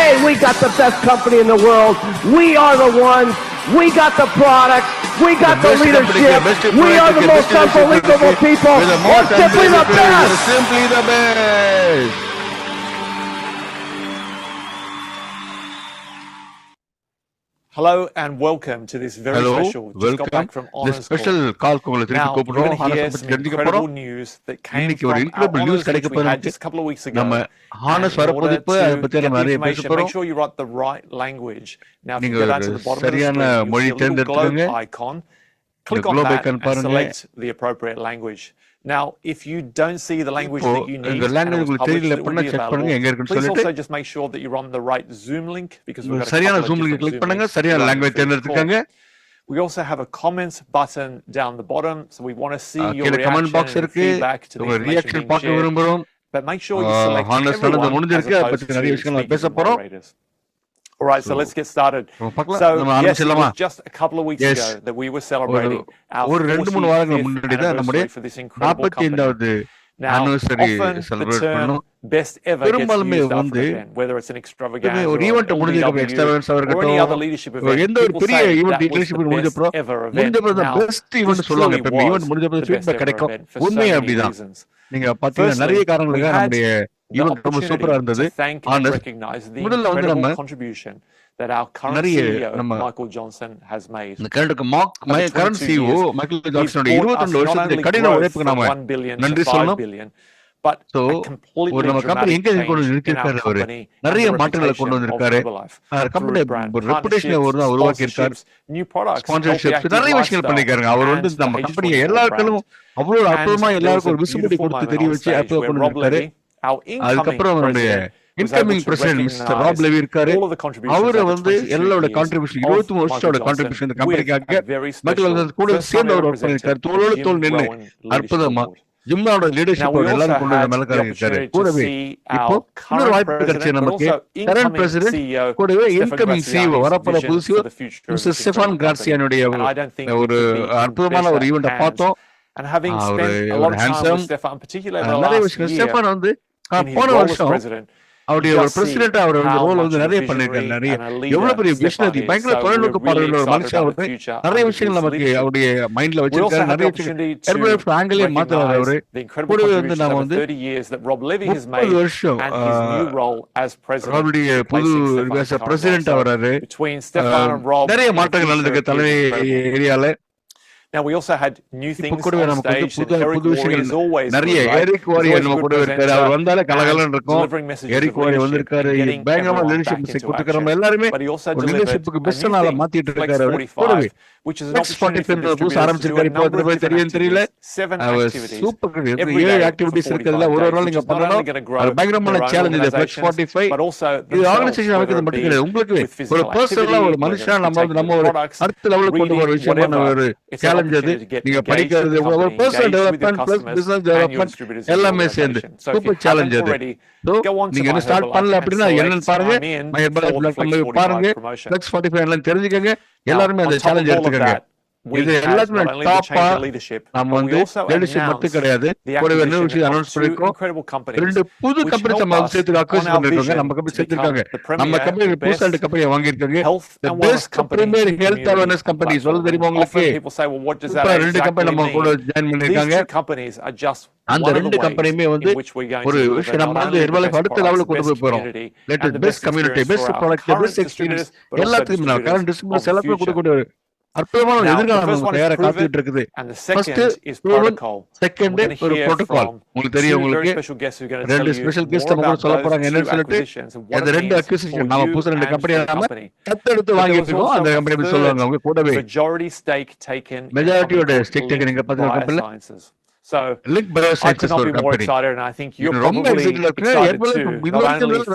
hey, we got the best company in the world. We are the ones. We got the product. We got the leadership. We are the most unbelievable people. We're simply the best. Simply the best. Hello and welcome to this very special. Just got back from Honors Call. Now, you're going to hear some incredible news that came from our Honors which we had just a couple of weeks ago. And in order to get the information, make sure you write the right language. Now, if you go down to the bottom of the screen, you'll see a little globe icon. Click on that and select the appropriate language. Now, if you don't see the language that you need, and it was published, it will be available. Please also just make sure that you're on the right Zoom link because we've got a couple of different Zoom links. We also have a comments button down the bottom, so we want to see your reaction and feedback to the information being shared. But make sure you select everyone as opposed to speakers and moderators. All right, so let's get started. So, yes, it was just a couple of weeks ago that we were celebrating our 45th anniversary for this incredible company. Now, often the term best ever gets used after an event, whether it's an extravaganza or any other leadership event. People say that was the best ever event. Now, this truly was the best ever event for so many reasons. Firstly, we had the opportunity to thank and recognize the incredible contribution that our current CEO, Michael Johnson, has made. The current CEO, Michael Johnson, he's brought us not only growth from $1 billion to $5 billion, but a completely dramatic change in our company and the reputation of Herbalife. Through brand partnerships, sponsorships, new products, sponsorships, நிறைய விஷயங்கள் பண்ணிருக்காங்க. அவர் வந்து நம்ம கம்பெனியை எல்லாருக்கும் அவ்வளவு அற்புதமா எல்லாருக்கும் ஒரு விசிபிலிட்டி கொடுத்து தெரிய வச்சு அப்போ கொண்டு வந்தாரு. அதுக்கப்புறம் அவருடைய incoming president mister Rob Levy இருக்காரு. அவரு வந்து எல்லாரோட கான்ட்ரிபியூஷன் 23 வருஷத்தோட கான்ட்ரிபியூஷன் இந்த கம்பெனிக்காக மக்கள் கூட சேர்ந்து அவர் ஒர்க் பண்ணிருக்காரு. தோளோடு தோள் நின்று அற்புதமா ஜிம்மாவோட லீடர்ஷிப் எல்லாரும் கொண்டு வந்த மேலக்காரங்க இருக்காரு. கூடவே இப்போ இன்னொரு வாய்ப்பு கிடைச்சு நமக்கு கரண்ட் பிரசிடென்ட் கூடவே இன்கமிங் சிஇஓ வரப்போற புது சிஇஓ மிஸ்டர் ஸ்டெஃபான் கார்சியானுடைய ஒரு அற்புதமான ஒரு ஈவெண்ட்டை பார்த்தோம். And having spent a lot of time with Stefan, particularly the last year, Stefan வந்து போன வருஷம் அவருடைய ஒரு பிரசிடென்ட் அவர் ரோல் வந்து நிறைய பண்ணிருக்காரு. நிறைய எவ்வளவு பெரிய பிசினஸ் பயங்கர தொழில்நுட்ப பார்வையுள்ள ஒரு மனுஷன். அவரு நிறைய விஷயங்கள் நமக்கு அவருடைய மைண்ட்ல வச்சிருக்காரு. நிறைய விஷயங்கள் ஆங்கிலே மாத்துறாரு. அவரு கூடவே வந்து நாம வந்து 30 வருஷம் அவருடைய புது பிரசிடென்ட் ஆகிறாரு. நிறைய மாற்றங்கள் நடந்திருக்கு தலைமை ஏரியால. Now we also had new things on stage. Eric Worre is always நிறைய எரிக் வாரியர் நம்ம கூட இருக்காரு. அவர் வந்தாலே கலகலன்னு இருக்கும். எரிக் வாரியர் வந்திருக்காரு. பயங்கரமா லீடர்ஷிப் கொடுத்துக்கிற நம்ம எல்லாருமே லீடர்ஷிப்புக்கு பெஸ்ட்னால மாத்திட்டு இருக்காரு. அவர் கூடவே X45 புதுசா ஆரம்பிச்சிருக்காரு. இப்போ அது தெரியும் தெரியல. சூப்பர் 7 ஆக்டிவிட்டிஸ் இருக்குதுல. ஒரு நாள் நீங்க பண்ணணும். அது பயங்கரமான சேலஞ்ச் இது X45. இது ஆர்கனைசேஷன் அமைக்கிறது மட்டும் கிடையாது. உங்களுக்கு ஒரு பர்சனலா ஒரு மனுஷனா நம்ம ஒரு அடுத்த லெவலுக்கு கொண்டு போற விஷயமான ஒரு சேலஞ்ச். நீங்க படிக்கிறது ஒரு personal development plus business development எல்லாமே சேர்ந்து சூப்பர் சேலஞ்ச் அது. நீங்க என்ன ஸ்டார்ட் பண்ணல அப்படின்னா என்னன்னு பாருங்க. பாருங்க X45 எல்லாம் தெரிஞ்சுக்கங்க. எல்லாருமே அந்த சேலஞ்ச் எடுத்துக்கங்க. இது எல்லாத்துமே டாப்பா நம்ம வந்து லீடர்ஷிப் மட்டும் கிடையாது. கூடவே என்ன விஷயம் அனௌன்ஸ் பண்ணிருக்கோம். 2 புது கம்பெனி நம்ம சேர்த்து அக்வைஸ் பண்ணிருக்காங்க. நம்ம கம்பெனி சேர்த்திருக்காங்க. நம்ம கம்பெனி புதுசா 2 கம்பெனி வாங்கியிருக்காங்க. The best premier health awareness company சொல்ல தெரியுமா உங்களுக்கு? 2 கம்பெனி நம்ம கூட ஜாயின் பண்ணிருக்காங்க. அந்த 2 கம்பெனியுமே வந்து ஒரு விஷயம் நம்ம வந்து ஹெர்பலைஃப் அடுத்த லெவலுக்கு கொண்டு போய் போறோம். Latest best community, best product, best experience எல்லாத்தையும் நான் கரண்ட் டிஸ்ட்ரிபியூட்டர்ஸ் எல்லாத்தையும் கொடுக்கக்கூடிய அற்புதமான எதிர்காலம் தயாரா காத்துட்டு இருக்குது. ஃபர்ஸ்ட் செகண்ட் ஒரு புரோட்டோகால். உங்களுக்கு தெரியும். உங்களுக்கு 2 ஸ்பெஷல் கெஸ்ட் நம்ம கூட சொல்ல போறாங்க. என்னன்னு சொல்லிட்டு அந்த 2 அக்விசிஷன் நாம புதுசா 2 கம்பெனி நாம தத்தெடுத்து வாங்கிட்டு இருக்கோம். அந்த கம்பெனி பத்தி சொல்லுவாங்க. அவங்க கூடவே மெஜாரிட்டியோட ஸ்டேக் டேக்கன் நீங்க பாத்தீங்க கம்பெனில. So Link I could not be more excited, and I think you're probably excited too. Not only for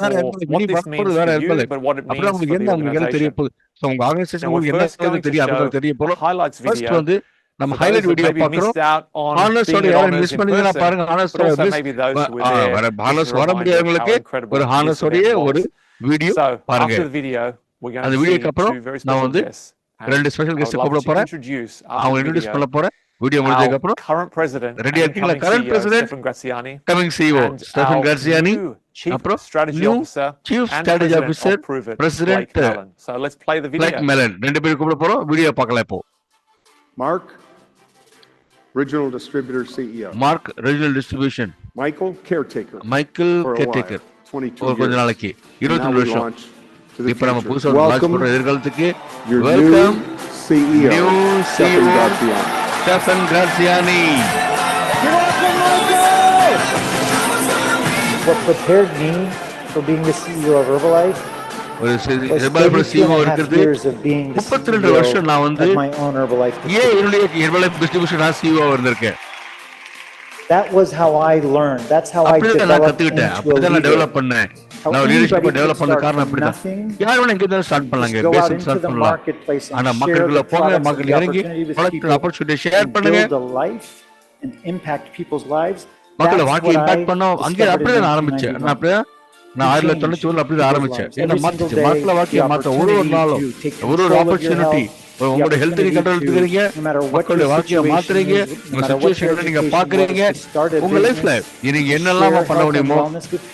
what this means for you, but what it means for the organization. Now, we're first going to show a highlights video. நம்ம highlight video பார்க்கிறோம். ஹானஸோட யாரும் miss பண்ணீங்கன்னா பாருங்க. ஹானஸோட honours வர முடியாதவங்களுக்கு ஒரு ஹானஸோட ஒரு video பாருங்க. அந்த வீடியோக்கு அப்புறம் நான் வந்து 2 ஸ்பெஷல் கெஸ்ட் கூப்பிட போறேன். அவங்க இன்ட்ரோடியூஸ் பண்ண போறேன். வீடியோ முடிஞ்சதுக்கு அப்புறம் ரெடியா இருக்கீங்களா? Current president coming CEO Stephan Gratziani Chief Strategy Officer and President of Pruvit, Blake Mellon. So let's play the video. Blake Mellon. ரெண்டு பேரும் கூப்பிட போறோம். வீடியோ பார்க்கலாம் இப்போ. Mark, Regional Distributor CEO. Mark, Regional Distribution. Michael, Caretaker. Michael, Caretaker. 22 கொஞ்ச நாளைக்கு 22 வருஷம். இப்போ நம்ம புதுசா லான்ச் பண்ற எதிர்காலத்துக்கு welcome CEO new CEO Stefan Graziani. What prepared me for being the CEO of Herbalife ஒரு ஹெர்பலைஃப் CEO இருக்கிறது 32 வருஷம் நான் வந்து ஏன் என்னுடைய ஹெர்பலைஃப் டிஸ்ட்ரிபியூஷன் நான் CEO இருந்திருக்கேன். That was how I learned. That's how I developed into அப்படிதான் நான் டெவலப் பண்ணேன். நான் லீடர்ஷிப் டெவலப் பண்ண காரணம் அப்படிதான். யாரும் இங்க தான் ஸ்டார்ட் பண்ணலாங்க, பேசிக் ஸ்டார்ட் பண்ணலாம். ஆனா மக்களுக்குள்ள போங்க, மக்கள் இறங்கி ப்ராடக்ட் ஆப்பர்ச்சுனிட்டி ஷேர் பண்ணுங்க, மக்களை வாழ்க்கை இம்பாக்ட் பண்ணோம். அங்கே அப்படியே நான் ஆரம்பிச்சேன். நான் 1991 அப்படி ஆரம்பிச்சேன். என்ன மாத்துச்சு, மக்களை வாழ்க்கையை மாத்த ஒரு நாளும் ஒரு ஆப்பர்ச்சுனிட்டி. உங்களோட ஹெல்த் நீங்க கண்ட்ரோல் எடுத்துக்கிறீங்க, மக்களுடைய வாழ்க்கையை மாத்துறீங்க, உங்க சிச்சுவேஷன் நீங்க பாக்குறீங்க. உங்க லைஃப்ல நீங்க என்னெல்லாம் பண்ண முடியுமோ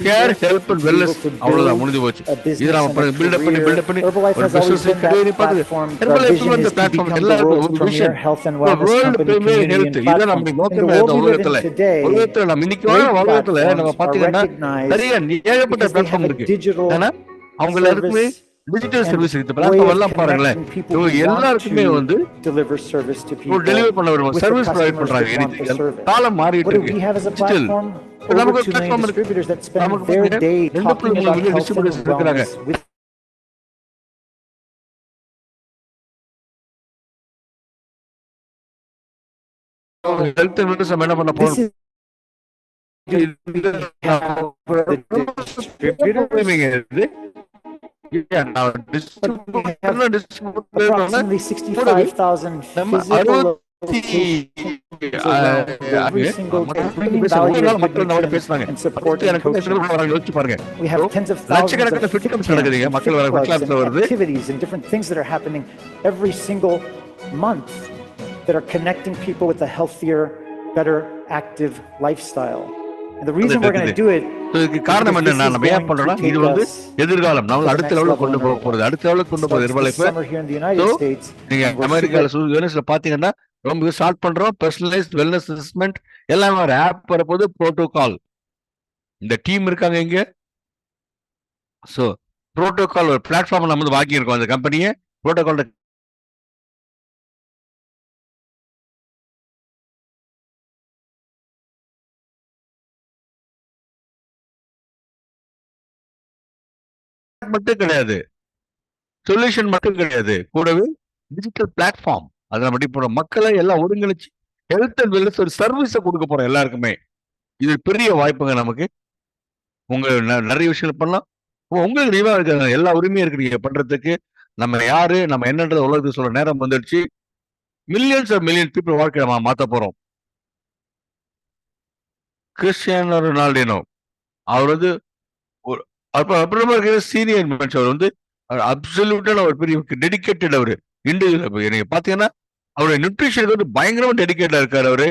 கேர் ஹெல்ப் அண்ட் வெல்னஸ் அவ்வளவுதான் முடிஞ்சு போச்சு. இது நாம பில்டப் பண்ணி ஒரு பிசினஸ் கிரியேட் பண்ணி ஹெர்பலைஃப் அந்த பிளாட்ஃபார்ம் எல்லாருக்கும் ஒரு விஷன் வேர்ல்ட் பிரீமியர் ஹெல்த் இத நம்ம நோக்கமே இந்த உலகத்துல நம்ம இன்னைக்கு உலகத்துல நம்ம பாத்தீங்கன்னா நிறைய ஏகப்பட்ட பிளாட்ஃபார்ம் இருக்கு. ஆனா அவங்க எல்லாருக்குமே டிஜிட்டல் சர்வீஸ் இருக்கு. பிளாட்ஃபார்ம் எல்லாம் பாருங்களேன், எல்லாருக்குமே வந்து டெலிவரி பண்ண வருவாங்க, சர்வீஸ் ப்ரொவைட் பண்றாங்க. காலம் மாறிட்டு இருக்கு. டிஜிட்டல் நமக்கு பிளாட்ஃபார்ம் இருக்கு, நமக்கு 2.3 மில்லியன் டிஸ்ட்ரிபியூட்டர்ஸ் இருக்காங்க. ஹெல்த் வெல்னஸ் நம்ம என்ன பண்ண போறோம்? approximately 65,000 physical every single and support and coaching. We have tens of thousands of activities and different things that are happening every single month that are connecting people with a healthier, better, active lifestyle. And the reason we're going to do it, இதுக்கு காரணம் என்னன்னா நம்ம ஏன் பண்றோம்னா இது வந்து எதிர்காலம் நம்ம அடுத்த லெவலுக்கு கொண்டு போக போறது. அடுத்த லெவலுக்கு கொண்டு போறது ஹெர்பலைஃப். நீங்க அமெரிக்கால யூஎஸ்ல பாத்தீங்கன்னா ரொம்ப ஸ்டார்ட் பண்றோம். பர்சனலைஸ்ட் வெல்னஸ் அசஸ்மெண்ட் எல்லாமே ஒரு ஆப் வரப்போது, புரோட்டோகால். இந்த டீம் இருக்காங்க இங்க. சோ புரோட்டோகால் ஒரு பிளாட்ஃபார்ம் நம்ம வந்து வாங்கி இருக்கோம். அந்த கம்பெனியை புரோட்டோகால் மட்டும் கிடையாது, சொல்யூஷன் மட்டும் கிடையாது, கூடவே டிஜிட்டல் பிளாட்ஃபார்ம். அதை நம்ம இப்போ மக்களை எல்லாம் ஒருங்கிணைச்சு ஹெல்த் அண்ட் வெல்னஸ் ஒரு சர்வீஸை கொடுக்க போறோம் எல்லாருக்குமே. இது பெரிய வாய்ப்புங்க நமக்கு. உங்க நிறைய விஷயங்கள் பண்ணலாம். உங்களுக்கு நீவா இருக்க எல்லா உரிமையும் இருக்கு நீங்க பண்றதுக்கு. நம்ம யாரு, நம்ம என்னன்றது உலகத்துக்கு சொல்ற நேரம் வந்துடுச்சு. மில்லியன்ஸ் ஆஃப் மில்லியன் பீப்புள் வாழ்க்கையை நம்ம மாத்த போறோம். கிறிஸ்டியானோ ரொனால்டினோ அவர் வந்து அப்புறமா சீனியர் மனுஷன். அவர் வந்து அப்சல்யூட்டான ஒரு பெரிய டெடிகேட்டட். அவரு இண்டிவிஜுவல் நீங்க பாத்தீங்கன்னா அவருடைய நியூட்ரிஷனுக்கு வந்து பயங்கரமா டெடிகேட்டா இருக்காரு. அவரு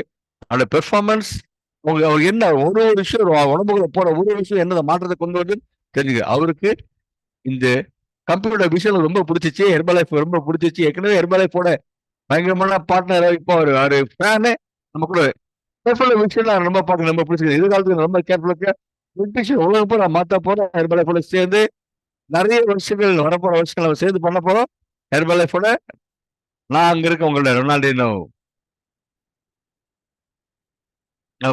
அவருடைய பெர்ஃபார்மன்ஸ், அவர் என்ன ஒரு விஷயம் உடம்புக்குள்ள போற ஒரு விஷயம் என்ன மாற்றத்தை கொண்டு வந்து தெரிஞ்சுக்க. அவருக்கு இந்த கம்பெனியோட விஷயம் ரொம்ப பிடிச்சிச்சு, ஹெர்பலைஃப் ரொம்ப பிடிச்சிச்சு. ஏற்கனவே ஹெர்பலைஃபோட பயங்கரமான பார்ட்னர். இப்போ அவரு ஃபேனு நம்ம கூட விஷயம் ரொம்ப பார்க்க ரொம்ப பிடிச்சிருக்கு. எதிர்காலத்துக்கு ரொம்ப கேர்ஃபுல்லா நியூட்ரிஷன் உலகம் பூரா மாத்த போறோம். ஹெர்பலைஃபோட சேர்ந்து நிறைய வருஷங்கள் வரப்போற வருஷங்கள் நம்ம சேர்ந்து பண்ண போறோம். ஹெர்பலைஃபோட நான் அங்க இருக்க உங்களோட ரொனால்டினோ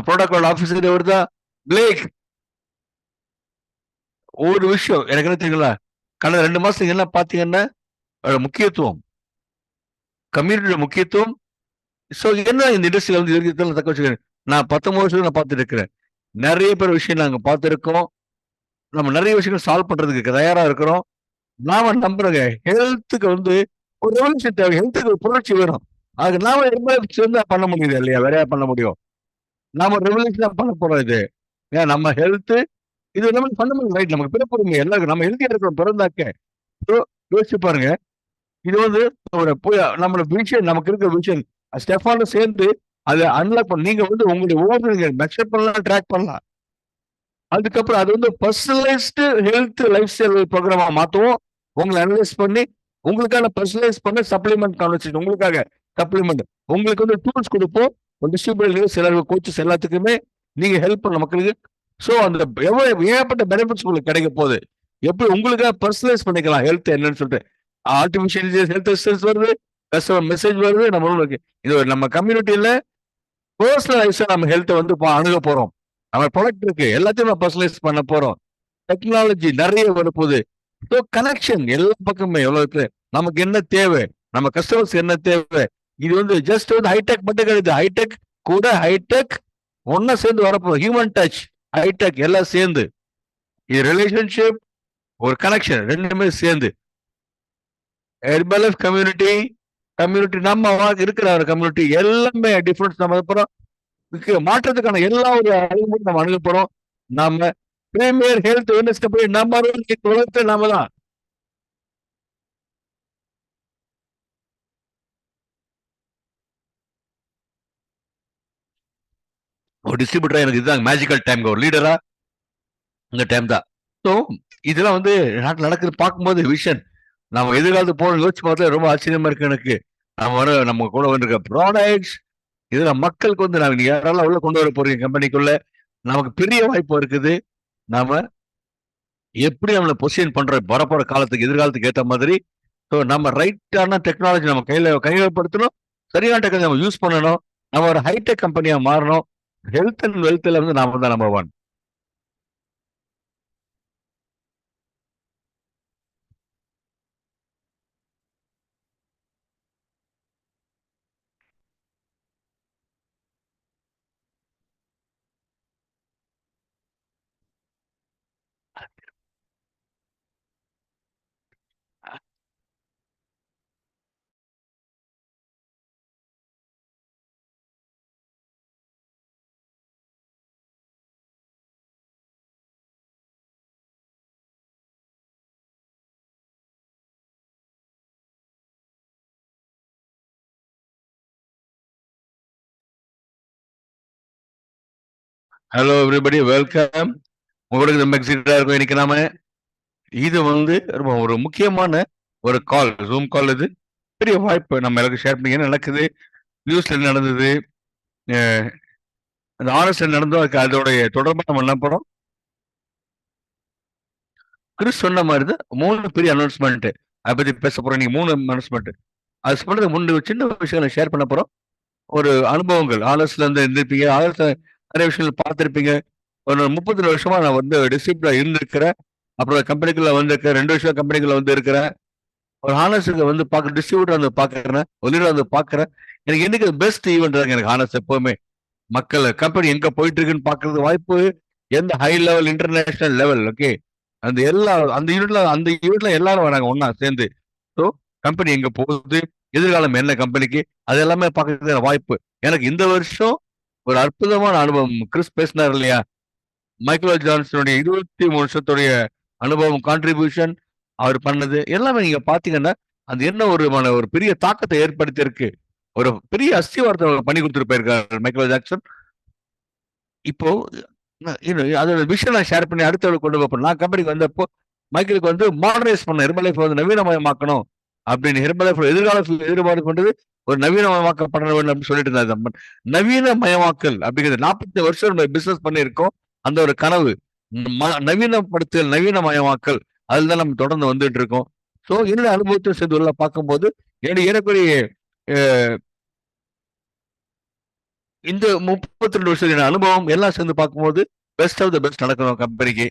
புரோட்டோகால் ஆபீசர் இவர்தான் பிளேக். ஒவ்வொரு விஷயம் எனக்கு என்ன தெரியுங்களா, கடந்த 2 மாசத்துக்கு என்ன பாத்தீங்கன்னா முக்கியத்துவம், கம்யூனிட்டியோட முக்கியத்துவம். ஸோ என்ன இந்த இண்டஸ்ட்ரியில வந்து தக்க வச்சுக்கிறேன். நான் 19 வருஷம் நான் பார்த்துட்டு இருக்கிறேன். நிறைய பேர் விஷயம் நாங்க பார்த்துருக்கோம். நம்ம நிறைய விஷயங்கள் சால்வ் பண்றதுக்கு தயாரா இருக்கிறோம். நாம நம்புறேங்க ஹெல்த்துக்கு வந்து ஒரு ரெவல்யூஷன் தேவை. ஹெல்த்துக்கு ஒரு புரட்சி வேணும். அதுக்கு நாம சேர்ந்தா பண்ண முடியுது இல்லையா, வேறையா பண்ண முடியும். நாம ரெவல்யூஷன் பண்ண போறோம். இது ஏன் நம்ம ஹெல்த் இது நம்ம பண்ண முடியும். ரைட், நமக்கு பிறப்புரிமை எல்லாருக்கும் நம்ம ஹெல்த்தியா இருக்கிறோம் பிறந்தாக்க. யோசிச்சு பாருங்க, இது வந்து நம்மளோட விஷன், நமக்கு இருக்கிற விஷன் ஸ்டெஃபானோ சேர்ந்து அதை அன்லாக் பண்ண. நீங்க வந்து உங்களுடைய ஒவ்வொரு மெஷர் பண்ணலாம், ட்ராக் பண்ணலாம். அதுக்கப்புறம் அது வந்து பர்சனலைஸ்டு ஹெல்த் லைஃப் ஸ்டைல் ப்ரோக்ராமா மாத்துவோம். உங்களை அனலைஸ் பண்ணி உங்களுக்கான பர்சனலைஸ் பண்ண சப்ளிமெண்ட் கான்வர்சேஷன், உங்களுக்காக சப்ளிமெண்ட், உங்களுக்கு வந்து டூல்ஸ் கொடுப்போம். டிஸ்ட்ரிபியூட்டர் சிலர் கோச்சஸ் எல்லாத்துக்குமே நீங்க ஹெல்ப் பண்ண மக்களுக்கு. ஸோ அந்த எவ்வளவு ஏகப்பட்ட பெனிஃபிட்ஸ் உங்களுக்கு கிடைக்க போகுது. எப்படி உங்களுக்காக பர்சனலைஸ் பண்ணிக்கலாம் ஹெல்த் என்னன்னு சொல்லிட்டு. ஆர்டிஃபிஷியல் ஹெல்த் அசிஸ்டன்ஸ் வருது, கஸ்டமர் மெசேஜ் வருது. இது நம்ம கம்யூனிட்டியில பர்சனலைஸா நம்ம ஹெல்த்தை வந்து அணுக போறோம். நம்ம ப்ராடக்ட் இருக்கு, எல்லாத்தையும் நம்ம பர்சனலைஸ் பண்ண போறோம். டெக்னாலஜி நிறைய வரப்போகுது. ஸோ கனெக்ஷன் எல்லா பக்கமே எவ்வளவு, நமக்கு என்ன தேவை, நம்ம கஸ்டமர்ஸ்க்கு என்ன தேவை. இது வந்து ஜஸ்ட் வந்து ஹைடெக் மட்டும் கிடையாது. ஹைடெக் கூட ஹைடெக் ஒன்னா சேர்ந்து வரப்போகுது. ஹியூமன் டச், ஹைடெக் எல்லாம் சேர்ந்து, இது ரிலேஷன்ஷிப், ஒரு கனெக்ஷன், ரெண்டுமே சேர்ந்து ஹெர்பலைஃப் கம்யூனிட்டி நம்ம இருக்கிற கம்யூனிட்டி எல்லாமே டிஃபரன்ஸ். நம்ம அப்புறம் மாற்றத்துக்கான எல்லா ஒரு அறிமுகம் நம்ம அணுக போறோம். நாம premier health wellness company number 1 உலகத்தில் நாம தான். ஒரு டிஸ்ட்ரிபியூட்டரா எனக்கு இதுதான் மேஜிக்கல் டைம். ஒரு லீடரா இந்த டைம் தான். ஸோ இதெல்லாம் வந்து நாட்டில் நடக்குது பார்க்கும்போது விஷன் நம்ம எதிர்காலத்து போன யோசிச்சு பார்த்தா ரொம்ப ஆச்சரியமா இருக்கு எனக்கு. நம்ம கூட வந்திருக்க ப்ராடக்ட்ஸ் இதுல மக்களுக்கு வந்து நாங்க யாரெல்லாம் உள்ள கொண்டு வர போறீங்க கம்பெனிக்குள்ள, நமக்கு பெரிய வாய்ப்பு இருக்குது. நாம எப்படி நம்மளை பொசிஷன் பண்றோம் வரப்போற காலத்துக்கு, எதிர்காலத்துக்கு ஏற்ற மாதிரி. ஸோ நம்ம ரைட்டான டெக்னாலஜி நம்ம கையகப்படுத்தணும், சரியான டெக்னாலஜி நம்ம யூஸ் பண்ணணும். நம்ம ஒரு ஹைடெக் கம்பெனியா மாறணும். ஹெல்த் அண்ட் வெல்த்ல வந்து நாம தான் நம்பர் 1. Hello everybody, welcome. உங்களுக்கு ரொம்ப எக்ஸைட்டடா இருக்கும் இன்னைக்கு. நாம இது வந்து ரொம்ப ஒரு முக்கியமான ஒரு கால், ஜூம் கால். இது பெரிய வாய்ப்பு நம்ம எல்லாருக்கும் ஷேர் பண்ணி. என்ன நடக்குது, நியூஸ்ல நடந்தது, அந்த ஆர்எஸ்ல நடந்தோம், அதோடைய தொடர்பாக நம்ம என்ன போறோம். கிறிஸ் சொன்ன மாதிரி தான் 3 பெரிய அனௌன்ஸ்மெண்ட் அதை பத்தி பேச போறோம். நீங்க 3 அனௌன்ஸ்மெண்ட் அது சொன்னது 3 சின்ன விஷயங்களை ஷேர் பண்ண போறோம். ஒரு அனுபவங்கள் ஆர்எஸ்ல இருந்து இருந்திருப்பீங்க, ஆர்எஸ்ல நிறைய விஷயங்கள் பார்த்திருப்பீங்க. ஒரு 30 வருஷமா நான் வந்து டிஸ்ட்ரிபியூட்டர் இருந்திருக்கிறேன். அப்புறம் கம்பெனிக்குள்ள வந்திருக்கேன். 2 வருஷம் கம்பெனிக்குள்ள வந்து இருக்கிறேன். ஒரு ஹானஸ்க்கு வந்து பார்க்க டிஸ்ட்ரிபியூட்டர் வந்து பார்க்கறேன், ஒரு லீடர் வந்து பார்க்கறேன். எனக்கு என்னைக்கு பெஸ்ட் ஈவெண்ட் இருக்கு எனக்கு ஹானஸ். எப்பவுமே மக்கள் கம்பெனி எங்க போயிட்டு இருக்குன்னு பாக்குறது வாய்ப்பு, எந்த high level international level. Okay, அந்த யூனிட்ல எல்லாரும் வராங்க ஒன்னா சேர்ந்து. ஸோ கம்பெனி எங்க போகுது, எதிர்காலம் என்ன கம்பெனிக்கு, அது எல்லாமே பார்க்கறதுக்கு வாய்ப்பு. எனக்கு இந்த வருஷம் ஒரு அற்புதமான அனுபவம். கிறிஸ் பேசினார் இல்லையா, மைக்கேல் ஜான்சனுடைய 23 வருஷத்துடைய அனுபவம், கான்ட்ரிபியூஷன் அவர் பண்ணது எல்லாமே நீங்க பாத்தீங்கன்னா அது என்ன ஒரு பெரிய தாக்கத்தை ஏற்படுத்தி இருக்கு. ஒரு பெரிய அஸ்திவாரத்தை பண்ணி கொடுத்துட்டு போயிருக்காரு மைக்கேல் ஜாக்சன். இப்போ அதோட விஷயம் நான் ஷேர் பண்ணி அடுத்த கொண்டு போப்போம். நான் கம்பெனிக்கு வந்தப்போ மைக்கேலுக்கு வந்து மாடர்னைஸ் பண்ண, ஹெர்பலைஃப் வந்து நவீனமயமாக்கணும் அப்படின்னு, ஹெர்பலைஃப் எதிர்காலத்தில் எதிர்பார்த்து கொண்டது ஒரு நவீனமயமாக்கப்பட வேண்டும் அப்படின்னு சொல்லிட்டு இருந்தாரு. நவீனமயமாக்கல் அப்படிங்கிறது 40 வருஷம் நம்ம பிசினஸ் பண்ணியிருக்கோம். அந்த ஒரு கனவு நவீனப்படுத்தல், நவீனமயமாக்கல், அதுதான் நம்ம தொடர்ந்து வந்துட்டு இருக்கோம். ஸோ என்னோட அனுபவத்தை சேர்ந்து உள்ள பார்க்கும்போது ஏறக்குறைய இந்த 32 வருஷம் அனுபவம் எல்லாம் சேர்ந்து பார்க்கும்போது பெஸ்ட் ஆஃப் த பெஸ்ட் நடக்கணும் கம்பெனிக்கு.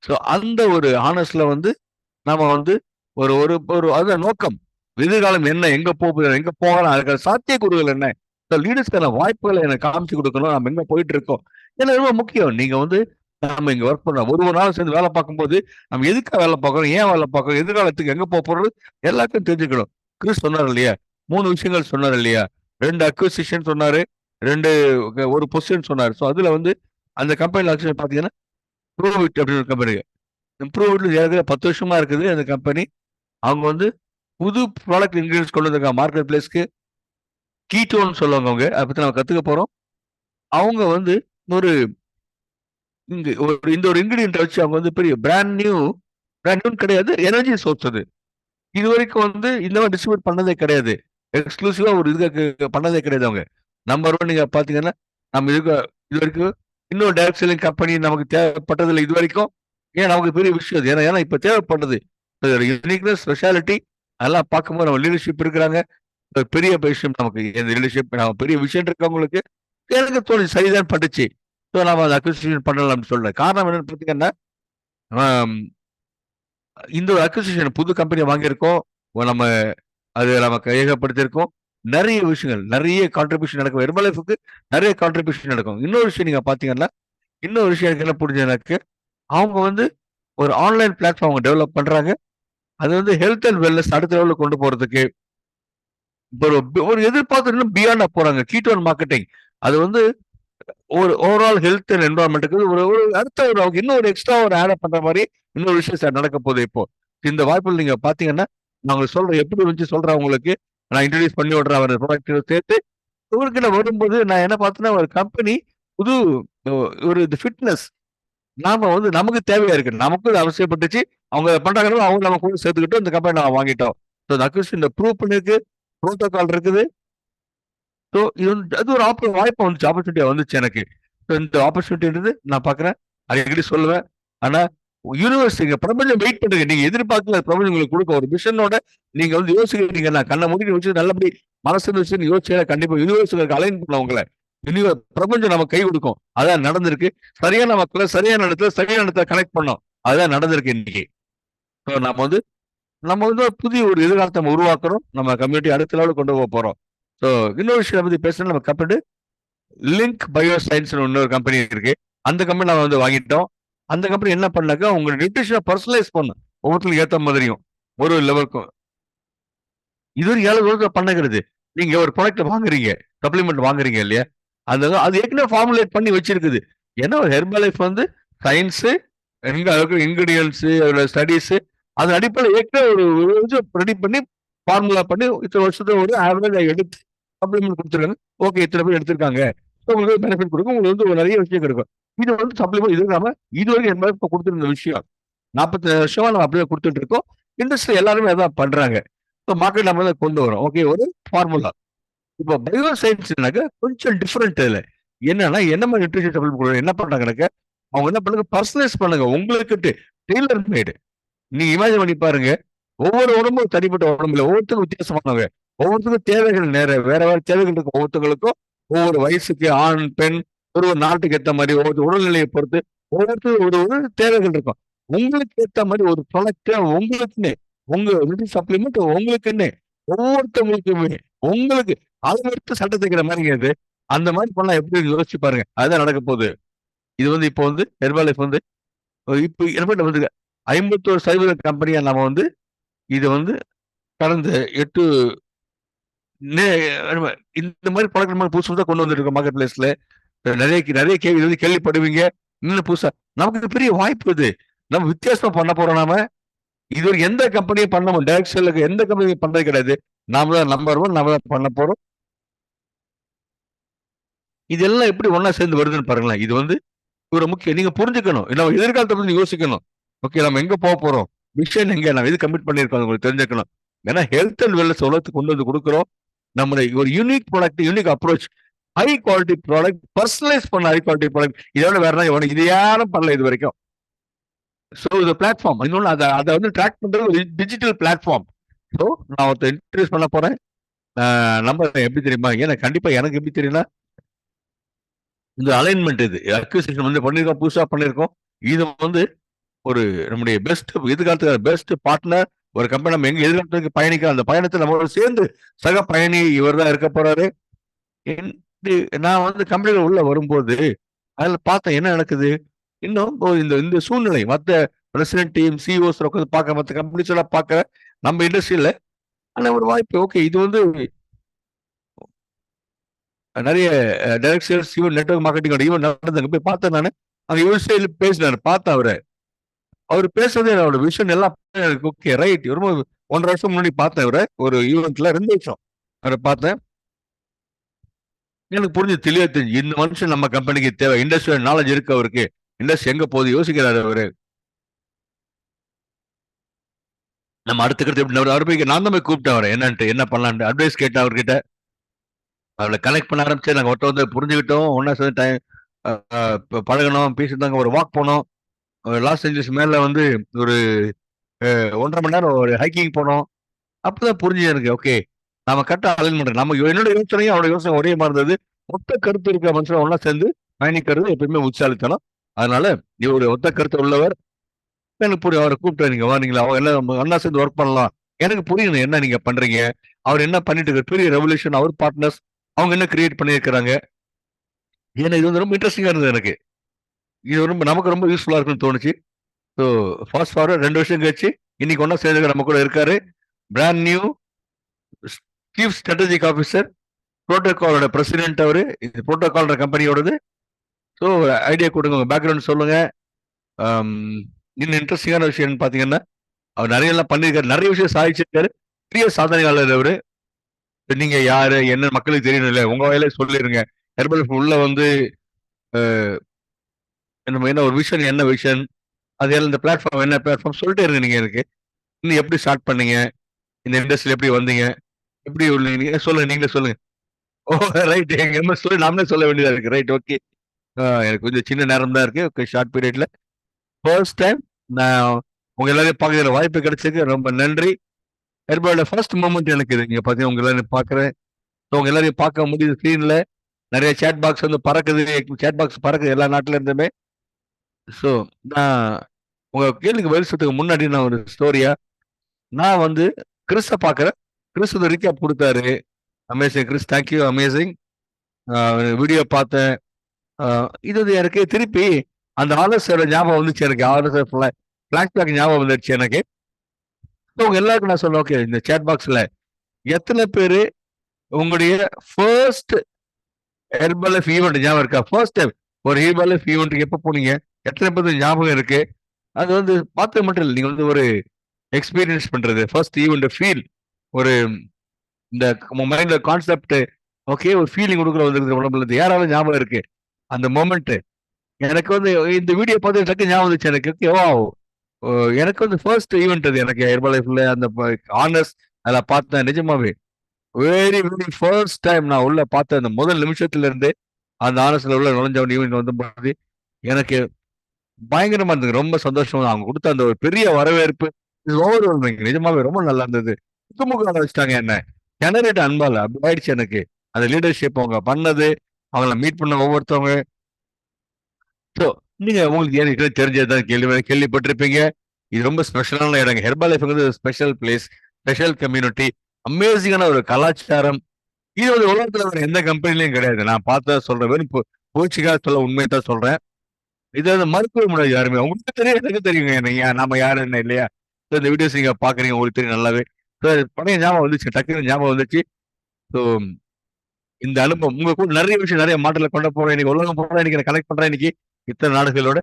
ஸோ அந்த ஒரு ஹானஸ்ட்ல வந்து நாம வந்து ஒரு ஒரு அத நோக்கம், எதிர்காலம் என்ன, எங்க போகலாம், அதுக்கான சாத்தியக்கூறுகள் என்ன, லீடர்ஸ்க்கான வாய்ப்புகளை எனக்கு காமிச்சு கொடுக்கணும். நம்ம எங்க போயிட்டு இருக்கோம் ஏன்னா ரொம்ப முக்கியம். நீங்க வந்து நம்ம இங்க ஒர்க் பண்றோம், ஒரு நாள் சேர்ந்து வேலை பார்க்கும்போது நம்ம எதுக்காக வேலை பார்க்கறோம், ஏன் வேலை பார்க்கறோம், எதிர்காலத்துக்கு எங்க போறது எல்லாத்தையும் தெரிஞ்சுக்கணும். கிறிஸ் சொன்னார் இல்லையா, 3 விஷயங்கள் சொன்னார் இல்லையா, 2 அக்விசிஷன் சொன்னாரு, 1 பொசிஷன் சொன்னாரு. ஸோ அதுல வந்து அந்த கம்பெனில ஆக்சுவலி பாத்தீங்கன்னா ப்ரூவிட் அப்படின்னு ஒரு கம்பெனி, ப்ரூவிட்ல ஏற்கனவே 10 வருஷமா இருக்குது அந்த கம்பெனி. அவங்க வந்து புது ப்ராடக்ட் இன்கிரீடியன்ஸ் கொண்டு வந்திருக்காங்க மார்க்கெட் பிளேஸ்க்கு. கீட்டோன்னு சொல்லுவாங்க அவங்க, அதை பத்தி நம்ம கத்துக்க போறோம். அவங்க வந்து ஒரு இந்த ஒரு இன்கிரியன்ட் வச்சு அவங்க வந்து பெரிய பிராண்ட் நியூ கிடையாது, எனர்ஜி சோர்ஸ் அது. இது வரைக்கும் வந்து இந்த மாதிரி டிஸ்ட்ரிபியூட் பண்ணதே கிடையாது, எக்ஸ்க்ளூசிவா ஒரு இதுக்கு பண்ணதே கிடையாது அவங்க. நம்பர் 1 நீங்க பாத்தீங்கன்னா நம்ம இது வரைக்கும் இன்னொரு டைரக்ட் செல்லிங் கம்பெனி நமக்கு தேவைப்பட்டதில்லை இது வரைக்கும். ஏன் நமக்கு பெரிய விஷயம் அது. ஏன்னா இப்ப தேவைப்படுறது யூனிக்னஸ், ஸ்பெஷாலிட்டி அதெல்லாம் பார்க்கும்போது நம்ம லீடர்ஷிப் இருக்கிறாங்க, பெரிய விஷயம் நமக்கு. இந்த லீடர்ஷிப் பெரிய விஷயம் இருக்கவங்களுக்கு எனக்கு தோணுச்சு, சரிதான் பட்டுச்சு. ஸோ நம்ம அதை அக்விசிஷன் பண்ணலாம்னு சொல்றேன். காரணம் என்னன்னு பார்த்தீங்கன்னா, இந்த ஒரு அக்விசிஷன் புது கம்பெனி வாங்கியிருக்கோம், நம்ம அது நம்ம கையகப்படுத்தியிருக்கோம். நிறைய விஷயங்கள், நிறைய கான்ட்ரிபியூஷன் நடக்கும். ஹெர்பலைஃப்க்கு நிறைய கான்ட்ரிபியூஷன் நடக்கும். இன்னொரு விஷயம் நீங்க பாத்தீங்கன்னா, இன்னொரு விஷயம் எனக்கு என்ன புரிஞ்சு எனக்கு, அவங்க வந்து ஒரு ஆன்லைன் பிளாட்ஃபார்ம் டெவலப் பண்றாங்க. அது வந்து ஹெல்த் அண்ட் வெல்னஸ் அடுத்த லெவலில் கொண்டு போறதுக்கு ஒரு எதிர்பார்த்து இன்னும் பியாண்டா போறாங்க. கீட்டோன் மார்க்கெட்டிங் அது வந்து ஒரு ஓவரால் ஹெல்த் அண்ட் என்வரான்மெண்ட்டுக்கு ஒரு அடுத்த அவங்க இன்னும் ஒரு எக்ஸ்ட்ரா ஒரு ஆட் பண்ற மாதிரி இன்னொரு விஷயம் நடக்க போகுது. இப்போ இந்த வாய்ப்புகள் நீங்க பாத்தீங்கன்னா, நான் சொல்றேன் எப்படி வந்து சொல்றேன் உங்களுக்கு, நான் இன்ட்ரடியூஸ் பண்ணி விடுறேன் அவர் ப்ராடக்ட் சேர்த்து. உங்களுக்கு வரும்போது நான் என்ன பார்த்தேன்னா, ஒரு கம்பெனி புது ஒரு ஃபிட்னஸ் நாம வந்து நமக்கு தேவையா இருக்கு, நமக்கு அவசியப்பட்டுச்சு. அவங்க பண்றாங்க, அவங்க நம்ம கூட சேர்த்துக்கிட்டு இந்த கம்பெனி நான் வாங்கிட்டோம். ஸோ இந்த அக்விசிஷன் இந்த ப்ரூவ் பண்ணிருக்கு, ப்ரோட்டோகால் இருக்குது. ஸோ இது வந்து அது ஒரு வாய்ப்பு வந்துச்சு, ஆப்பர்ச்சுனிட்டியா வந்துச்சு எனக்கு. ஸோ இந்த ஆப்பர்ச்சுனிட்டி நான் பாக்குறேன், அடிக்கடி சொல்லுவேன். ஆனா யூனிவர்ஸ் பிரபஞ்சம் வெயிட் பண்ணுங்க, நீங்க எதிர்பார்க்கல பிரபஞ்சம் உங்களுக்கு கொடுக்க ஒரு மிஷனோட நீங்க வந்து யோசிக்கிறீங்க. நான் கண்ணை மூடி வச்சு நல்லபடி மனசு வச்சு யோசிச்சா கண்டிப்பா யூனிவர்ஸ் அலைன் பண்ண உங்களை பிரபஞ்சம் நம்ம கை கொடுக்கும். அதான் நடந்திருக்கு. சரியான மக்களை சரியான இடத்துல கனெக்ட் பண்ணோம், அதுதான் நடந்திருக்கு இன்னைக்கு. நம்ம வந்து புதிய ஒரு எதிர்காலத்தை நம்ம உருவாக்குறோம், நம்ம கம்யூனிட்டி அடுத்த லெவலுக்கு கொண்டு போக போறோம். ஸோ இன்னொரு விஷயம் பத்தி பேசுறது, நம்ம கம்பெனி லிங்க் பயோ சயின்ஸ் இன்னொரு கம்பெனி இருக்கு. அந்த கம்பெனி நம்ம வந்து வாங்கிட்டோம். அந்த கம்பெனி என்ன பண்ணாக்கா, உங்க நியூட்ரிஷனை பர்சனலைஸ் பண்ணும், ஒவ்வொருத்தருக்கு ஏற்ற மாதிரியும் ஒரு லெவலுக்கும். இது ஒரு 7 வருஷம் பண்ணுகிறது. நீங்க ஒரு ப்ராடக்ட் வாங்குறீங்க, சப்ளிமெண்ட் வாங்குறீங்க இல்லையா, அது ஏற்கனவே ஃபார்முலேட் பண்ணி வச்சிருக்குது. ஏன்னா ஒரு ஹெர்பலைஃப் வந்து சயின்ஸு, இன்கிரீடியன்ஸ், ஸ்டடிஸ், அது அடிப்படையில் ஏற்கனவே ஒரு ரெடி பண்ணி ஃபார்முலா பண்ணி இத்தனை வருஷத்துல ஒரு ஆவரேஜ் எடுத்து சப்ளிமெண்ட் கொடுத்துருக்காங்க. ஓகே, இத்தனை பேர் எடுத்திருக்காங்க, உங்களுக்கு பெனிஃபிட் கொடுக்கும், உங்களுக்கு வந்து நிறைய விஷயம் கிடைக்கும். இது வந்து சப்ளிமெண்ட் இது இல்லாம இது வரைக்கும் என்ன இப்போ கொடுத்துருந்த விஷயம் 40 வருஷமா நம்ம அப்படியே கொடுத்துட்டு இருக்கோம். இண்டஸ்ட்ரி எல்லாருமே அதான் பண்றாங்க. இப்போ மார்க்கெட் நம்ம தான் கொண்டு வரோம். ஓகே, ஒரு ஃபார்முலா. இப்போ பயோ சயின்ஸ்னாக்க கொஞ்சம் டிஃப்ரெண்ட். இல்லை என்னன்னா, என்ன மாதிரி நியூட்ரிஷன் சப்ளிமெண்ட் என்ன பண்றாங்கனாக்க, அவங்க என்ன பண்ணுங்க, பர்சனலைஸ் பண்ணுங்க, உங்களுக்கு டெய்லர் மேடு. நீங்க இமேஜின் பண்ணி பாருங்க, ஒவ்வொரு உடம்பும் தனிப்பட்ட உடம்புல ஒவ்வொருத்தருக்கும் வித்தியாசமானவங்க, ஒவ்வொருத்தருக்கும் தேவைகள் வேற வேற தேவைகள் இருக்கும். ஒவ்வொருத்தவங்களுக்கும் ஒவ்வொரு வயசுக்கு ஆண் பெண் ஒரு நாட்டுக்கு ஏற்ற மாதிரி ஒவ்வொரு உடல்நிலையை பொறுத்து ஒவ்வொருத்தரும் ஒரு தேவைகள் இருக்கும். உங்களுக்கு ஏற்ற மாதிரி ஒரு ப்ராடக்ட் உங்களுக்குன்னு, உங்க சப்ளிமெண்ட் உங்களுக்குன்னு, ஒவ்வொருத்தவங்களுக்குமே உங்களுக்கு அதை எடுத்து சட்டை தைக்கிற மாதிரி அது. அந்த மாதிரி பண்ணா எப்படி யோசிச்சு பாருங்க, அதுதான் நடக்க போகுது. இது வந்து இப்போ வந்து ஹெர்பலைஃப் வந்து இப்போ என்ன வந்து 51% கம்பெனியா நம்ம வந்து இது வந்து கடந்த 8 இந்த மாதிரி ப்ராடக்ட் நம்ம புதுசு புதுசாக கொண்டு வந்துருக்கோம் மார்க்கெட் பிளேஸ்ல. நிறைய கேள்விப்படுவீங்க. இன்னும் புதுசா நமக்கு பெரிய வாய்ப்பு இது. நம்ம வித்தியாசமா பண்ண போறோம். நாம இது ஒரு எந்த கம்பெனியும் பண்ண டைரக்ட் செல்லுக்கு எந்த கம்பெனியும் பண்றது கிடையாது. நாம தான் நம்பர் 1, நாம தான் பண்ண போறோம். இதெல்லாம் எப்படி ஒன்னா சேர்ந்து வருதுன்னு பாருங்களேன். இது வந்து ஒரு முக்கியம், நீங்க புரிஞ்சுக்கணும். நம்ம எதிர்காலத்தை பத்தி யோசிக்கணும். ஓகே, நம்ம எங்க போக போறோம், விஷன் எங்க, நம்ம எது கமிட் பண்ணிருக்கோம் உங்களுக்கு தெரிஞ்சுக்கணும். ஏன்னா ஹெல்த் அண்ட் வெல்னஸ் உலகத்துக்கு கொண்டு வந்து கொடுக்குறோம். நம்ம ஒரு unique product, unique approach, high quality product, personalise பண்ண ஹை குவாலிட்டி ப்ராடக்ட். இதோட வேற இது யாரும் பண்ணல இது வரைக்கும். ஸோ இது பிளாட்ஃபார்ம், இன்னொன்று அதை வந்து ட்ராக் பண்றது ஒரு டிஜிட்டல் பிளாட்ஃபார்ம். ஸோ நான் ஒருத்தர் இன்ட்ரடியூஸ் பண்ண போறேன். நம்ம எப்படி தெரியுமா, ஏன்னா கண்டிப்பா எனக்கு எப்படி தெரியும்னா, இந்த அலைன்மெண்ட் இது அக்விசிஷன் வந்து பண்ணிருக்கோம், புதுசா பண்ணிருக்கோம். இது வந்து ஒரு நம்முடைய பெஸ்ட் எதிர்காலத்துக்கு பெஸ்ட் பார்ட்னர் ஒரு கம்பெனி. நம்ம எங்க எதிர்காலத்துக்கு பயணிக்க, அந்த பயணத்தை நம்ம சேர்ந்து சக பயணி இவர் தான் இருக்க போறாரு. நான் வந்து கம்பெனியில உள்ள வரும்போது அதுல பார்த்தேன் என்ன நடக்குது. இன்னும் இந்த சூழ்நிலை மற்ற பிரசிடென்ட் டீம் சிஓஸ் உட்காந்து பார்க்க, மற்ற கம்பெனிஸ் எல்லாம் பார்க்க, நம்ம இண்டஸ்ட்ரியில ஆனா ஒரு வாய்ப்பு. ஓகே, இது வந்து நிறைய direct sales even network marketing even நடந்தாங்க. போய் பார்த்தேன் நான், அங்க யூஎஸ்ஏல பேசினாரு. பார்த்தேன் அவர் பேசுறது என்னோட விஷன் எல்லாம் ஓகே ரைட். ரொம்ப 1.5 வருஷம் முன்னாடி பார்த்தேன் அவரை ஒரு ஈவெண்ட்ல, 2 வருஷம் அவரை பார்த்தேன். எனக்கு புரிஞ்சு தெளிவா தெரிஞ்சு இந்த மனுஷன் நம்ம கம்பெனிக்கு தேவை, இண்டஸ்ட்ரியல் நாலேஜ் இருக்கு அவருக்கு, இண்டஸ்ட்ரி எங்க போகுது யோசிக்கிறாரு அவரு. நம்ம அடுத்துக்கிறது எப்படி அவர் நான் தான் போய் கூப்பிட்டேன் அவரை என்னன்ட்டு என்ன பண்ணலான்ட்டு அட்வைஸ் கேட்டேன் அவர்கிட்ட. அவளை கனெக்ட் பண்ண ஆரம்பிச்சு நாங்கள் ஒருத்த வந்து புரிஞ்சுக்கிட்டோம், ஒன்னா சேர்ந்து டைம் பழகணும், பேசிட்டாங்க, ஒரு வாக் போனோம். லாஸ் ஏஞ்சல்ஸ் மேல வந்து ஒரு 1.5 மணி நேரம் ஒரு ஹைக்கிங் போனோம். அப்பதான் புரிஞ்சு எனக்கு ஓகே நம்ம கரெக்டா அலைன் பண்றோம். நம்ம என்னோட யோசனையும் அவரோட யோசனை ஒரே மாதிரி இருந்தது. ஒத்த கருத்து இருக்கிற மனுஷன் ஒன்னா சேர்ந்து பயணிக்கிறது எப்பயுமே உற்சாலித்தனம். அதனால இவருடைய ஒத்த கருத்து உள்ளவர். எனக்கு புரியும். அவரை கூப்பிட்டு நீங்க வாரீங்களா, அவங்க எல்லாம் ஒன்னா சேர்ந்து ஒர்க் பண்ணலாம். எனக்கு புரியணும் என்ன நீங்க பண்றீங்க, அவர் என்ன பண்ணிட்டு இருக்காரு, பெரிய ரெவல்யூஷன், அவர் பார்ட்னர்ஸ் அவங்க என்ன கிரியேட் பண்ணியிருக்கிறாங்க. ஏன்னா இது வந்து ரொம்ப இன்ட்ரெஸ்டிங்கா இருந்தது எனக்கு. இது ரொம்ப நமக்கு ரொம்ப யூஸ்ஃபுல்லா இருக்குன்னு தோணுச்சு. ஸோ ஃபாஸ்ட் ஃபார்வர்ட் 2 வருஷம் கழிச்சு இன்னைக்கு ஒன்னா சேர்ந்து நம்ம கூட இருக்காரு. Brand new chief strategic officer, புரோட்டோகாலோட பிரசிடென்ட் அவரு. இது புரோட்டோகால்ன்ற கம்பெனியோடது. ஸோ ஐடியா கொடுங்க, உங்க பேக்ரவுண்ட் சொல்லுங்க. இன்னும் இன்ட்ரெஸ்டிங்கான விஷயம் பாத்தீங்கன்னா அவர் நிறைய எல்லாம் பண்ணியிருக்காரு, நிறைய விஷயம் சாதிச்சிருக்காரு, பெரிய சாதனையாளர் அவரு. நீங்க யாரு என்ன மக்களுக்கு தெரியணும் இல்ல, உங்க வயல சொல்லிருங்க. ஹெர்பல் உள்ள வந்து என்ன ஒரு விஷன், என்ன விஷன், அது இந்த பிளாட்ஃபார்ம் என்ன பிளாட்ஃபார்ம் சொல்லிட்டே இருங்க. நீங்க எனக்கு இன்னும் எப்படி ஸ்டார்ட் பண்ணீங்க, இந்த இண்டஸ்ட்ரியில் எப்படி வந்தீங்க, எப்படி உள்ளீங்க சொல்லுங்க, நீங்களே சொல்லுங்க. ஓ ரைட், எங்க எம்எஸ் சொல்லி நாமளே சொல்ல வேண்டியதா இருக்கு. Right, okay. எனக்கு கொஞ்சம் சின்ன நேரம் தான் இருக்கு. ஓகே, ஷார்ட் பீரியட்ல ஃபர்ஸ்ட் டைம் நான் உங்க எல்லாரையும் பார்க்கற வாய்ப்பு கிடைச்சிருக்கு. ரொம்ப நன்றி. ஹெர்பலோட ஃபர்ஸ்ட் மூமெண்ட் எனக்கு இது. நீங்க பார்த்தீங்கன்னா உங்க எல்லாரையும் பார்க்குறேன். உங்க எல்லாரையும் பார்க்க முடியுது ஸ்க்ரீன்ல. நிறைய சேட் பாக்ஸ் வந்து பறக்குது, சேட் பாக்ஸ் பறக்குது எல்லா நாட்டுல இருந்துமே. ஸோ நான் உங்க கேள்விக்கு பதில் சொல்றதுக்கு முன்னாடி நான் ஒரு ஸ்டோரியா, நான் வந்து கிறிஸ பார்க்குறேன். கிறிஸ் வந்து ரீகேப் கொடுத்தாரு. Amazing Chris, thank you, amazing. Video பார்த்தேன். இது வந்து எனக்கு திருப்பி அந்த ஆர்எஸ்ஆர் ஞாபகம் வந்துச்சு. எனக்கு ஆர்எஸ்ஆர் ஃபிளாஷ்பேக் ஞாபகம் வந்துடுச்சு எனக்கு. உங்க எல்லாருக்கும் நான் சொல்லுவேன், ஓகே இந்த சேட் பாக்ஸ்ல எத்தனை பேரு உங்களுடைய ஃபர்ஸ்ட் ஹெர்பலைஃப் ஈவெண்ட் ஞாபகம் இருக்கா? ஃபர்ஸ்ட் டைம் ஒரு ஹெர்பலைஃப் ஈவெண்ட்டுக்கு எப்போ போனீங்க, எத்தனை பேருக்கு ஞாபகம் இருக்கு? அது வந்து பார்த்து மட்டும் இல்லை, நீங்க வந்து ஒரு எக்ஸ்பீரியன்ஸ் பண்றது, ஃபர்ஸ்ட் ஈவெண்ட் ஃபீல், ஒரு இந்த மைண்ட்ல கான்செப்ட், ஓகே ஒரு ஃபீலிங் கொடுக்குற வந்து உடம்புல இருந்து யாராவது ஞாபகம் இருக்கு அந்த மொமெண்ட்? எனக்கு வந்து இந்த வீடியோ பார்த்து டக்கு ஞாபகம் வந்துச்சு எனக்கு. ஓகே, வா எனக்கு வந்து ஃபர்ஸ்ட் ஈவெண்ட் அது எனக்கு ஹெர்பலைஃப்ல அந்த ஆனர்ஸ் அதில் பார்த்தேன். நிஜமாவே வெரி வெரி ஃபர்ஸ்ட் டைம் நான் உள்ள பார்த்த அந்த முதல் நிமிஷத்துல இருந்து அந்த ஆனர்ஸ்ல உள்ள நுழைஞ்சவன் ஈவெண்ட் வந்து போது எனக்கு பயங்கரமா இருந்தது. ரொம்ப சந்தோஷம். அவங்க கொடுத்த அந்த ஒரு பெரிய வரவேற்பு நிஜமாவே ரொம்ப நல்லா இருந்தது. முகமுக வச்சுட்டாங்க என்ன, ஜெனரேட் அன்பால அப்படி ஆயிடுச்சு எனக்கு. அந்த லீடர்ஷிப் அவங்க பண்ணது, அவங்கள மீட் பண்ண ஒவ்வொருத்தவங்க. ஸோ நீங்க உங்களுக்கு ஏன் தெரிஞ்சதுதான் கேள்விப்பட்டிருப்பீங்க. இது ரொம்ப ஸ்பெஷலான இடம். Herbalife special place, special community, அமேசிங்கான ஒரு கலாச்சாரம். இது வந்து உலகத்துல வேற எந்த கம்பெனிலையும் கிடையாது. நான் பார்த்தா சொல்றேன், வெறும் பூச்சிக்காக சொல்ல உண்மையை தான் சொல்றேன். இது வந்து மறுக்கவே முடியாது யாருமே. உங்களுக்கு தெரியும், எனக்கு தெரியுங்க என்ன நாம யாரு என்ன இல்லையா. இந்த வீடியோஸ் நீங்க பாக்குறீங்க, உங்களுக்கு தெரியும் நல்லாவே. பழைய ஞாபகம் வந்துச்சு, டக்குனு ஞாபகம் வந்துச்சு. ஸோ இந்த அனுபவம் உங்க கூட நிறைய விஷயம், நிறைய மாற்றலை கொண்டு போறேன். இன்னைக்கு உலகம் போறேன், இன்னைக்கு கனெக்ட் பண்றேன் இன்னைக்கு இத்தனை நாடுகளோட.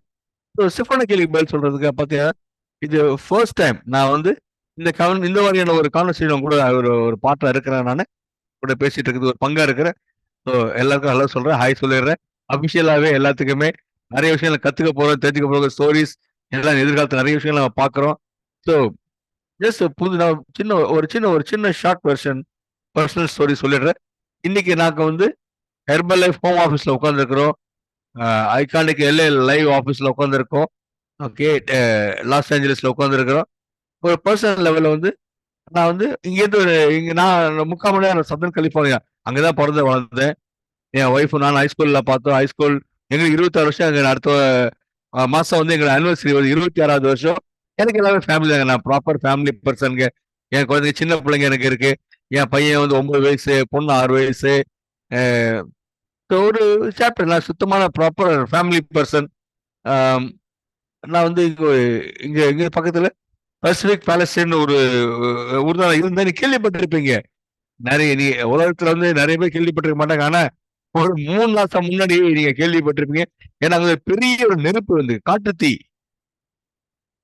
சிஃபான கேள்விக்கு பதில் சொல்றதுக்கு பார்த்தீங்கன்னா இது ஃபர்ஸ்ட் டைம் நான் வந்து இந்த மாதிரியான ஒரு கான்வர்சேஷன் கூட ஒரு பாட்டா இருக்கிறேன். நான் கூட பேசிட்டு இருக்குது ஒரு பங்கா இருக்கிறேன். ஸோ எல்லாருக்கும் நல்லா சொல்றேன், ஹாய் சொல்லிடுறேன். அபிஷியலாவே எல்லாத்துக்குமே நிறைய விஷயங்களை கத்துக்க போறோம், தெரிஞ்சுக்க போறோம். ஸ்டோரிஸ் எல்லாம் எதிர்காலத்தில் நிறைய விஷயங்கள் நம்ம பார்க்குறோம். ஸோ ஜஸ்ட் நான் சின்ன ஷார்ட் வெர்ஷன் பர்சனல் ஸ்டோரி சொல்லிடுறேன். இன்னைக்கு நாங்கள் வந்து ஹெர்பல் லைஃப் ஹோம் ஆஃபீஸில் உட்காந்துருக்கிறோம். ஐகானிக் எல்ஏ லைவ் ஆஃபீஸில் உட்காந்துருக்கோம். ஓகே, லாஸ் ஏஞ்சலஸில் உட்காந்துருக்கிறோம். ஒரு பர்சனல் லெவலில் வந்து நான் வந்து இங்கேருந்து நான் 3/4 மணி நேரம் சதன் கலிஃபோர்னியா அங்கதான் பிறந்து வளர்ந்தேன். என் ஒய்ஃபு நான் ஹைஸ்கூல்ல பார்த்தோம். ஹைஸ்கூல் எங்களுக்கு 26 வருஷம். எங்க அடுத்த மாசம் வந்து எங்க ஆனிவர்சரி வந்து 26வது வருஷம். எனக்கு எல்லாமே ஃபேமிலி தாங்க. நான் ப்ராப்பர் ஃபேமிலி பர்சனுங்க. என் குழந்தைங்க சின்ன பிள்ளைங்க எனக்கு இருக்கு. என் பையன் வந்து 9 வயசு, பொண்ணு 6 வயசு. ஒரு சாப்டர் நான் சுத்தமான ப்ராப்பர் ஃபேமிலி பர்சன். நான் வந்து இங்க பக்கத்துல பசிபிக் பேலஸ்டைன் ஒரு ஊர்தான் இருந்தா நீ கேள்விப்பட்டிருப்பீங்க. நீ உலகத்துல வந்து நிறைய பேர் கேள்விப்பட்டிருக்க மாட்டாங்க. ஆனா ஒரு 3 மாசம் முன்னாடி நீங்க கேள்விப்பட்டிருப்பீங்க. ஏன்னா அங்க பெரிய ஒரு நெருப்பு வந்து காட்டுத்தீ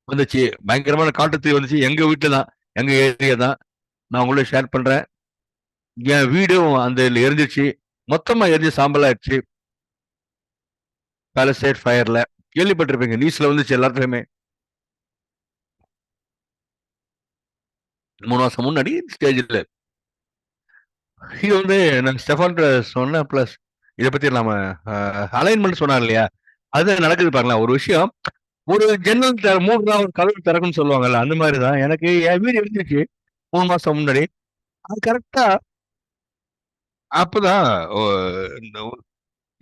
வந்துச்சு. பயங்கரமான காட்டுத்தீ வந்துச்சு. எங்க வீட்டுல தான், எங்க ஏரியா தான். நான் உங்களோட ஷேர் பண்றேன். என் வீடும் அந்த எரிஞ்சிச்சு. மொத்தமா எரிஞ்சு சாம்பல் ஆயிடுச்சு பேலஸ்டைட் ஃபயர்ல. கேள்விப்பட்டிருப்பீங்க, நியூஸ்ல வந்துச்சு எல்லாத்துலயுமே. 3 மாசம் முன்னாடி ஸ்டேஜ்ல இது வந்து நான் ஸ்டெஃபான்ட்ட சொன்னேன். பிளஸ் இத பத்தி நாம அலைன்மென்ட் சொன்னார் இல்லையா? அது நடக்குது பாருங்களேன். ஒரு விஷயம், ஒரு ஜன்னல் 3 ஒரு கதவு திறக்கும்னு சொல்லுவாங்கல்ல, அந்த மாரி தான். எனக்கு என் வீடு இருந்துச்சு 3 மாசம் முன்னாடி. அது கரெக்ட்டா அப்பதான் ஒ இந்த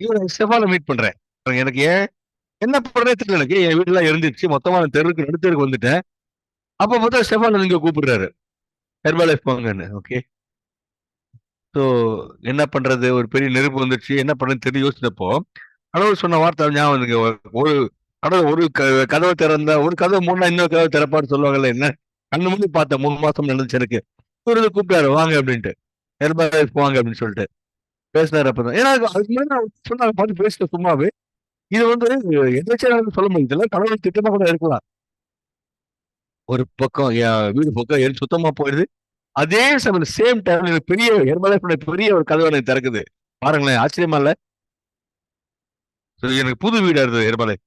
இவர ஸ்டெஃபான மீட் பண்றேன். எனக்கு என்ன பண்றதுன்னே தெரியல எனக்கு. என் வீடுலாம் எரிஞ்சிருச்சு. மொத்தமா தெருவுக்கு நடுத்தெருவுக்கு வந்துட்டேன். அப்ப பார்த்தா ஸ்டெஃபான் இங்க கூப்பிடுறாரு. ஹெர்பல் லைஃப் வாங்கன்னு. ஓகே. ஸோ என்ன பண்றது? ஒரு பெரிய நெருப்பு வந்துருச்சு. என்ன பண்றதுன்னு தெரியல யோசிச்சப்போ, கடவுள் சொன்ன வார்த்தை ஞாபகம் வந்துங்க. ஒரு கடவுள் ஒரு கதவ திறந்தா ஒரு கதவு மூடுனா இன்னொரு கதவு திறப்பான்னு சொல்லுவாங்கல்ல. என்ன கண்ணு மூடி பார்த்தேன். 3 மாசம் நடந்துச்சு எனக்கு. இவரு கூப்பிட்டாரு வாங்க அப்படின்ட்டு. ஹெர்பல் லைஃப் வாங்க அப்படின்னு சொல்லிட்டு. பேசினாரு அப்பதான். ஏன்னா அதுக்கு முன்னாடி நான் சொன்னாங்க பார்த்து பேசிட்டேன் சும்மாவே. இது வந்து எதாச்சும் நடந்து சொல்ல முடியாது. இதெல்லாம் கடவுள் திட்டமா கூட இருக்கலாம். ஒரு பக்கம் என் வீடு பக்கம் எரிஞ்சு சுத்தமா போயிடுது. அதே சமயம் சேம் டைம்ல எனக்கு பெரிய ஹெர்பலைஃப்ல பெரிய ஒரு கதவு எனக்கு திறக்குது. பாருங்களேன், ஆச்சரியமா இல்ல? எனக்கு புது வீடா இருந்தது ஹெர்பலைஃப்.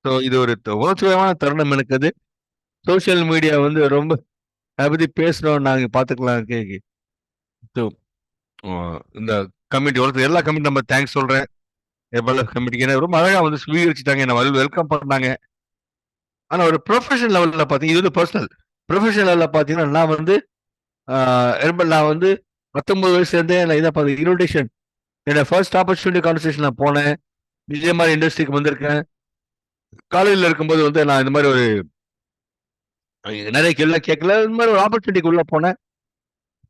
ஸோ இது ஒரு உணர்ச்சிகரமான தருணம் எனக்கு அது. சோசியல் மீடியா வந்து ரொம்ப அதை பத்தி பேசுறோம், நாங்க பாத்துக்கலாம். ஸோ இந்த கமிட்டி ஒருத்தர் எல்லா கமிட்டி நம்ம தேங்க்ஸ் சொல்றேன். ஹெர்பலைஃப் கமிட்டிக்கு ரொம்ப அழகா வந்து ஸ்வீகரிச்சுட்டாங்க, என்ன வெல்கம் பண்ணாங்க. ஆனா ஒரு ப்ரொஃபஷனல் லெவல்ல பாத்தீங்கன்னா, இது வந்து பர்சனல். ப்ரொஃபஷனல் லெவல்ல பாத்தீங்கன்னா நான் வந்து நான் வந்து 19 வயசுல இருந்தே நான் இதை பார்த்து இன்விடேஷன் என்னோட ஃபர்ஸ்ட் ஆப்பர்ச்சுனிட்டி கான்வர்சேஷன் நான் போனேன். இதே மாதிரி இண்டஸ்ட்ரிக்கு வந்திருக்கேன். காலேஜில் இருக்கும்போது வந்து நான் இந்த மாதிரி ஒரு நிறைய கேள்வி கேட்கல. இந்த மாதிரி ஒரு ஆப்பர்ச்சுனிட்டிக்கு உள்ள போனேன்.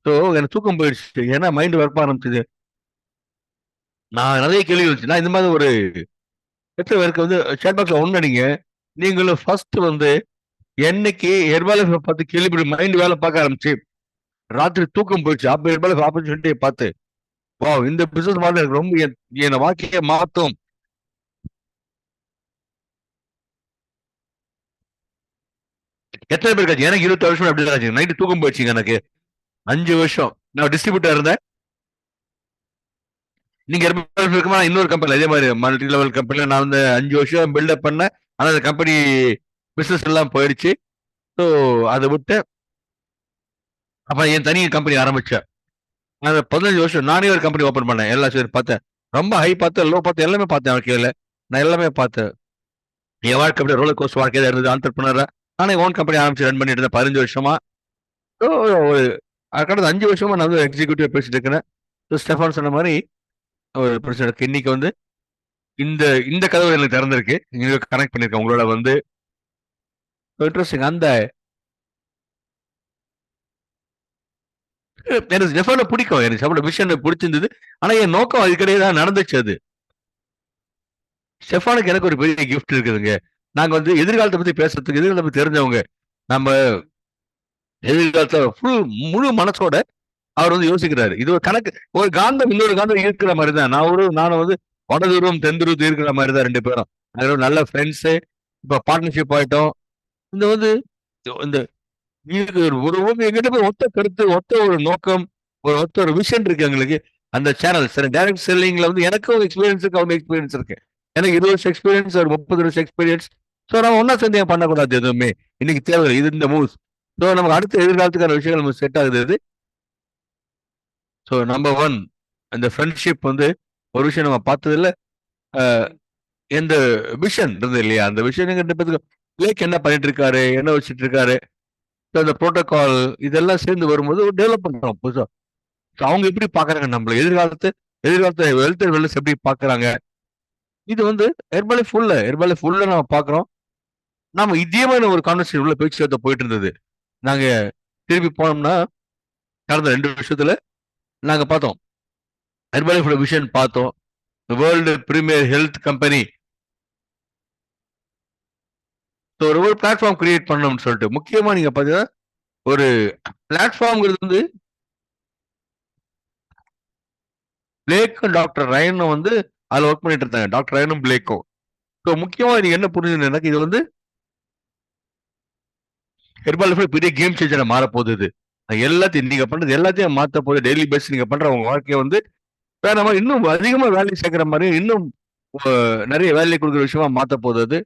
ஸோ எனக்கு தூக்கம் போயிடுச்சு. ஏன்னா மைண்ட் ஒர்க் ஆரம்பிச்சது. நான் நிறைய கேள்வி வந்துச்சு. நான் இந்த மாதிரி ஒரு எத்தனை பேருக்கு வந்து சேட் பாக்ஸ்ல ஒன்று நீங்க நீங்களும் ஃபர்ஸ்ட் வந்து என்னைக்கு ஹெர்பலைஃப் பார்த்து கேள்வி மைண்ட் வேலை பார்க்க ஆரம்பிச்சு ராத்திரி தூக்கம் போயிடுச்சு. அப்ப ஹெர்பலைஃப் ஆப்பர்ச்சுனிட்டியை பார்த்து வாவ், இந்த பிசினஸ் மாடல் எனக்கு ரொம்ப என் வாழ்க்கையை மாத்தும். எத்தனை பேர் காட்சி எனக்கு 20 வருஷம் அப்படி நைட்டு தூக்கம் போயிடுச்சுங்க. எனக்கு 5 வருஷம் நான் டிஸ்ட்ரிபியூட்டர் இருந்தேன். நீங்க இருக்குமா இன்னொரு கம்பெனி அதே மாதிரி மல்டி லெவல் கம்பெனில நான் வந்து 5 வருஷம் பில்டப் பண்ணேன். ஆனா அந்த கம்பெனி பிசினஸ் எல்லாம் போயிடுச்சு. ஸோ அதை விட்டு அப்புறம் என் தனி கம்பெனி ஆரம்பிச்சேன். நான் 15 வருஷம் நானே ஒரு கம்பெனி ஓப்பன் பண்ணேன். எல்லா சரி பார்த்தேன். ரொம்ப ஹை பார்த்தேன், லோ பார்த்தேன், எல்லாமே பார்த்தேன். வாழ்க்கையில நான் எல்லாமே பார்த்தேன். என் வாழ்க்கை அப்படியே ரோலர் கோஸ்டர் வாழ்க்கையில இருந்தது. ஆண்டர்பிரினரா நானே ஓன் கம்பெனி ஆரம்பிச்சு ரன் பண்ணிட்டு இருந்தேன் 15 வருஷமா. ஒரு கடந்த 5 வருஷமா நான் வந்து எக்ஸிக்யூட்டிவ் பேசிட்டு இருக்கிறேன். ஸ்டெஃபான் சொன்ன மாதிரி ஒரு பிரச்சனை இன்னைக்கு வந்து இந்த இந்த கதவு எனக்கு திறந்திருக்கு. நீங்க கனெக்ட் பண்ணிருக்கேன் உங்களோட வந்து இன்ட்ரெஸ்டிங். அந்த எனக்கு ஸ்டெஃபானை பிடிக்கும். எனக்கு ஸ்டெஃபானோட விஷன் பிடிச்சிருந்தது. ஆனா என் நோக்கம் அதுக்கிடையே தான் நடந்துச்சு. அது ஸ்டெஃபானுக்கு எனக்கு ஒரு பெரிய கிஃப்ட் இருக்குதுங்க. நாங்க வந்து எதிர்காலத்தை பத்தி பேசுறதுக்கு எதிர்காலத்தை பத்தி தெரிஞ்சவங்க. நம்ம எதிர்காலத்தை முழு மனசோட அவர் வந்து யோசிக்கிறாரு. இது ஒரு கணக்கு, ஒரு காந்தம் இன்னொரு காந்தம் இருக்கிற மாதிரி தான். நானும் வந்து வடதுருவம் தென்துருவம் இருக்கிற மாதிரி தான் 2 பேரும். அதோட நல்ல ஃப்ரெண்ட்ஸு. இப்ப பார்ட்னர்ஷிப் ஆயிட்டோம். இந்த வந்து இந்த ஒரு எங்கிட்ட போய் ஒத்த கருத்து, ஒத்த ஒரு நோக்கம், ஒத்த ஒரு விஷன் இருக்கு எங்களுக்கு. அந்த சேனல் சரி டைரக்ட் செல்லிங்ல வந்து எனக்கும் எக்ஸ்பீரியன்ஸ் இருக்கு, அவங்க எக்ஸ்பீரியன்ஸ் இருக்கு. எனக்கு 20 வருஷம் எக்ஸ்பீரியன்ஸ், ஒரு 30 வருஷம் எக்ஸ்பீரியன்ஸ். ஸோ நம்ம ஒன்னா சேர்ந்து பண்ணக்கூடாது எதுவுமே. இன்னைக்கு தேவை இது இந்த மூவ்ஸ். ஸோ நமக்கு அடுத்த எதிர்காலத்துக்கான விஷயங்கள் நமக்கு செட் ஆகுது இது. ஸோ நம்பர் 1 அந்த ஃப்ரெண்ட்ஷிப் வந்து ஒரு விஷயம் நம்ம பார்த்ததுல எந்த விஷன் இருந்தது இல்லையா? அந்த விஷயம் பிளேக் என்ன பண்ணிட்டு இருக்காரு, என்ன வச்சுட்டு இருக்காரு, அந்த புரோட்டோகால் இதெல்லாம் சேர்ந்து வரும்போது டெவலப் பண்றோம் புதுசா. அவங்க எப்படி பாக்குறாங்க நம்மள எதிர்காலத்தை வெல்த் வெல்னஸ் எப்படி பாக்குறாங்க. இது வந்து ஹெர்பலைஃப் ஃபுல்ல நம்ம பாக்குறோம். நாம இதே மாதிரி ஒரு கான்வர்சேஷன் உள்ள பேச்சுவார்த்தை போயிட்டு இருந்தது. நாங்க திருப்பி போனோம்னா கடந்த 2 வருஷத்துல நாங்க பார்த்தோம் ஹெர்பலைஃபோட விஷன் பார்த்தோம். வேர்ல்டு பிரீமியர் ஹெல்த் கம்பெனி ஒரு பிளாட்ஃபார்ம் கிரியேட் பண்ணணும்னு சொல்லிட்டு முக்கியமா நீங்க பாத்தீங்கன்னா ஒரு பிளாட்ஃபார்ம்ங்கிறது வந்து பிளேக்கும் டாக்டர் ரயனும் வந்து அதுல ஒர்க் பண்ணிட்டு இருந்தாங்க. டாக்டர் ரயனும் பிளேக்கும். ஸோ முக்கியமா நீங்க என்ன புரிஞ்சுது எனக்கு, இது வந்து ஹெர்பலைஃப் பெரிய கேம் சேஞ்சரா மாற போகுது. எல்லாத்தையும் நீங்க பண்றது எல்லாத்தையும் மாத்த போகுது. டெய்லி பேஸ் நீங்க பண்ற உங்க வாழ்க்கையை வந்து வேற மாதிரி இன்னும் அதிகமா வேலையை சேர்க்கிற மாதிரி, இன்னும் நிறைய வேலையை கொடுக்குற விஷயமா மாத்த போகுது.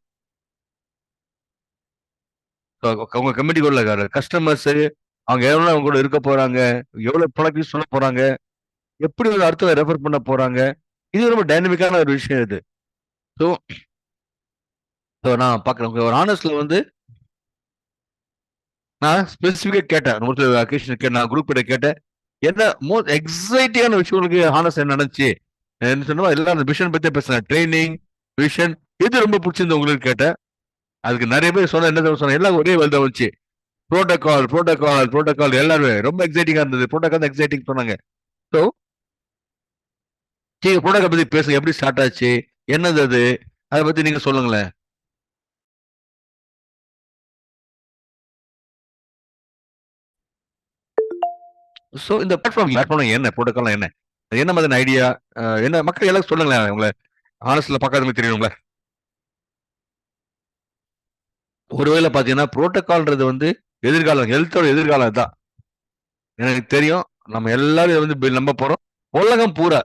உங்க கமிட்டிக்குள்ள கஸ்டமர்ஸ் அவங்க எவ்வளவு அவங்க கூட இருக்க போறாங்க, எவ்வளவு ப்ராடக்ட் சொல்ல போறாங்க, எப்படி ஒரு அர்த்தம் ரெஃபர் பண்ண போறாங்க, இது ரொம்ப டைனமிக்கான ஒரு விஷயம் இது. ஸோ நான் பாக்குறேன் ஒரு ஆனஸ்ட்ல வந்து நான் ஸ்பெசிஃபிக்கா கேட்டேன், ஒரு அக்கேஷன் கேட்டேன், நான் குரூப் கிட்ட கேட்டேன், என்ன மோஸ்ட் எக்ஸைட்டிங்கான விஷயம் உங்களுக்கு ஹானஸ்ட் என்ன நடந்துச்சு என்ன சொன்னா, எல்லாம் அந்த விஷன் பத்தி பேசுறேன், ட்ரைனிங் விஷன் எது ரொம்ப பிடிச்சிருந்து உங்களுக்கு கேட்டேன். அதுக்கு நிறைய பேர் சொன்ன என்ன சொன்ன எல்லாம் ஒரே வேலை தான் வச்சு புரோட்டோகால் எல்லாருமே ரொம்ப எக்ஸைட்டிங்கா இருந்தது. புரோட்டோகால் எக்ஸைட்டிங் சொன்னாங்க. ஸோ புரோட்டோகால் பத்தி பேசுங்க, எப்படி ஸ்டார்ட் ஆச்சு, என்னது அது, அதை பத்தி நீங்க சொல்லுங்களேன். ஸோ இந்த பிளாட்ஃபார்ம் என்ன, புரோட்டோகால் என்ன, என்ன மாதிரி ஐடியா, என்ன மக்கள் எல்லாம் சொல்லுங்களேன். உங்களை ஆனஸ்ட்ல பார்க்காதவங்க தெரியுங்களா? ஒருவேளை பாத்தீங்கன்னா புரோட்டோகால்ன்றது வந்து எதிர்காலம், ஹெல்த்தோட எதிர்காலம் தான் எனக்கு தெரியும். நம்ம எல்லாரும் இதை வந்து நம்ப போறோம். உலகம் பூரா,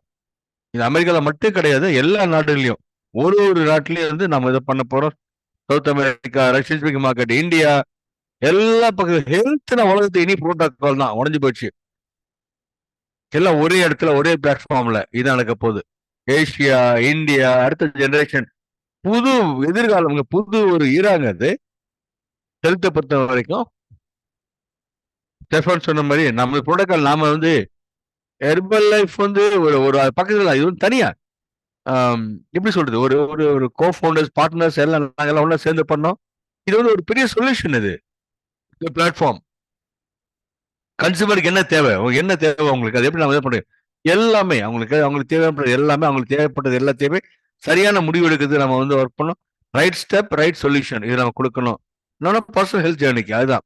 இது அமெரிக்கால மட்டும் கிடையாது, எல்லா நாடுகளையும் ஒரு நாட்டிலையும் வந்து நம்ம இதை பண்ண போறோம். South America, Russian speaking market, India, எல்லா பக்கம் ஹெல்த்னா உலகத்தை இனி புரோட்டோகால் தான் உடஞ்சு போச்சு. எல்லாம் ஒரே இடத்துல ஒரே பிளாட்ஃபார்ம்ல இது நடக்க போகுது. ஏசியா, இந்தியா, அடுத்த ஜெனரேஷன், புது எதிர்காலம், புது ஒரு ஈராங்க அது. ஹெல்த்தை பொறுத்த வரைக்கும் ஸ்டெஃபன் சொன்ன மாதிரி நம்ம புரோட்டோகால் நாம வந்து ஹெர்பல் லைஃப் வந்து ஒரு பக்கத்துல இது வந்து தனியா எப்படி சொல்றது, ஒரு ஒரு கோ ஃபவுண்டர்ஸ், பார்ட்னர்ஸ் எல்லாம் நாங்கெல்லாம் ஒண்ணா சேர்ந்து பண்ணோம். இது வந்து ஒரு பெரிய சொல்யூஷன். இது பிளாட்ஃபார்ம் கன்சூமருக்கு என்ன தேவை, உங்களுக்கு அது எப்படி நம்ம பண்றோம், எல்லாமே அவங்களுக்கு தேவைப்பட்டது எல்லாமே, அவங்களுக்கு தேவைப்பட்டது எல்லாத்தையுமே சரியான முடிவு எடுக்கிறது நம்ம வந்து ஒர்க் பண்ணோம். ரைட் ஸ்டெப், ரைட் சொல்யூஷன், இது நம்ம கொடுக்கணும். இன்னொன்னு பர்சனல் ஹெல்த் ஜேர்னிக்கு அதுதான்.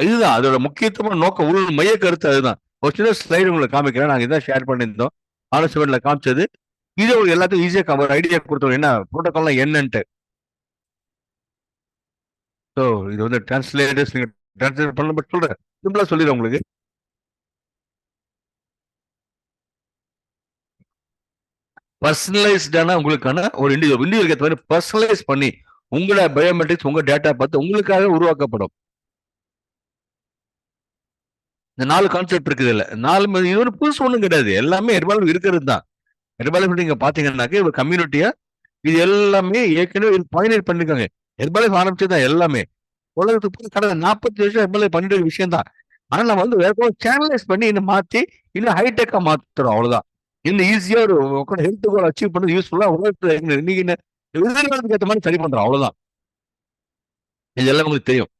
இதுதான் அதோட முக்கியத்துவமான நோக்கம், உள் மைய கருத்து அதுதான். ஒரு சின்ன ஸ்லைடு உங்களுக்கு காமிக்கிறேன், நாங்க இதான் ஷேர் பண்ணியிருந்தோம் ஆனஸ்ட்ல காமிச்சது. இது உங்களுக்கு எல்லாத்துக்கும் ஈஸியா ஒரு ஐடியா கொடுத்தோம் என்ன புரோட்டோகால்லாம் என்னன்ட்டு. ஸோ இது வந்து டிரான்ஸ்லேட்டர்ஸ் நீங்க டிரான்ஸ்லேட் பண்ண பட் சொல்றேன், சிம்பிளா சொல்லிடுறேன் உங்களுக்கு. பர்சனலைஸ்டான உங்களுக்கான ஒரு இண்டிவிஜுவல் ஏற்ற மாதிரி பர்சனலைஸ் பண்ணி உங்களோட பயோமெட்ரிக்ஸ், உங்க டேட்டா பார்த்து உங்களுக்காக உருவாக்கப்படும். இந்த 4 கான்செப்ட் இருக்குது இல்ல, 4 இது ஒரு புதுசு ஒண்ணும் கிடையாது, எல்லாமே ஹெர்பால் இருக்கிறது தான். ஹெர்பால் நீங்க பாத்தீங்கன்னாக்க ஒரு கம்யூனிட்டியா இது எல்லாமே ஏற்கனவே பயனீர் பண்ணிருக்காங்க. ஹெர்பால் ஆரம்பிச்சதுதான் எல்லாமே. உலகத்துக்கு கடந்த 40 வருஷம் ஹெர்பால் பண்ணிட்டு இருக்க விஷயம் தான். ஆனா நம்ம வந்து வேற சேனலைஸ் பண்ணி இன்னும் மாத்தி இன்னும் ஹைடெக்கா மாத்துறோம், அவ்வளவுதான். இன்னும் ஈஸியா ஒரு ஹெல்த் கோல் அச்சீவ் பண்ணது யூஸ்ஃபுல்லா உலகத்துல இன்னைக்கு எதிர்காலத்துக்கு ஏற்ற மாதிரி சரி பண்றோம், அவ்வளவுதான். இது எல்லாம் உங்களுக்கு தெரியும்.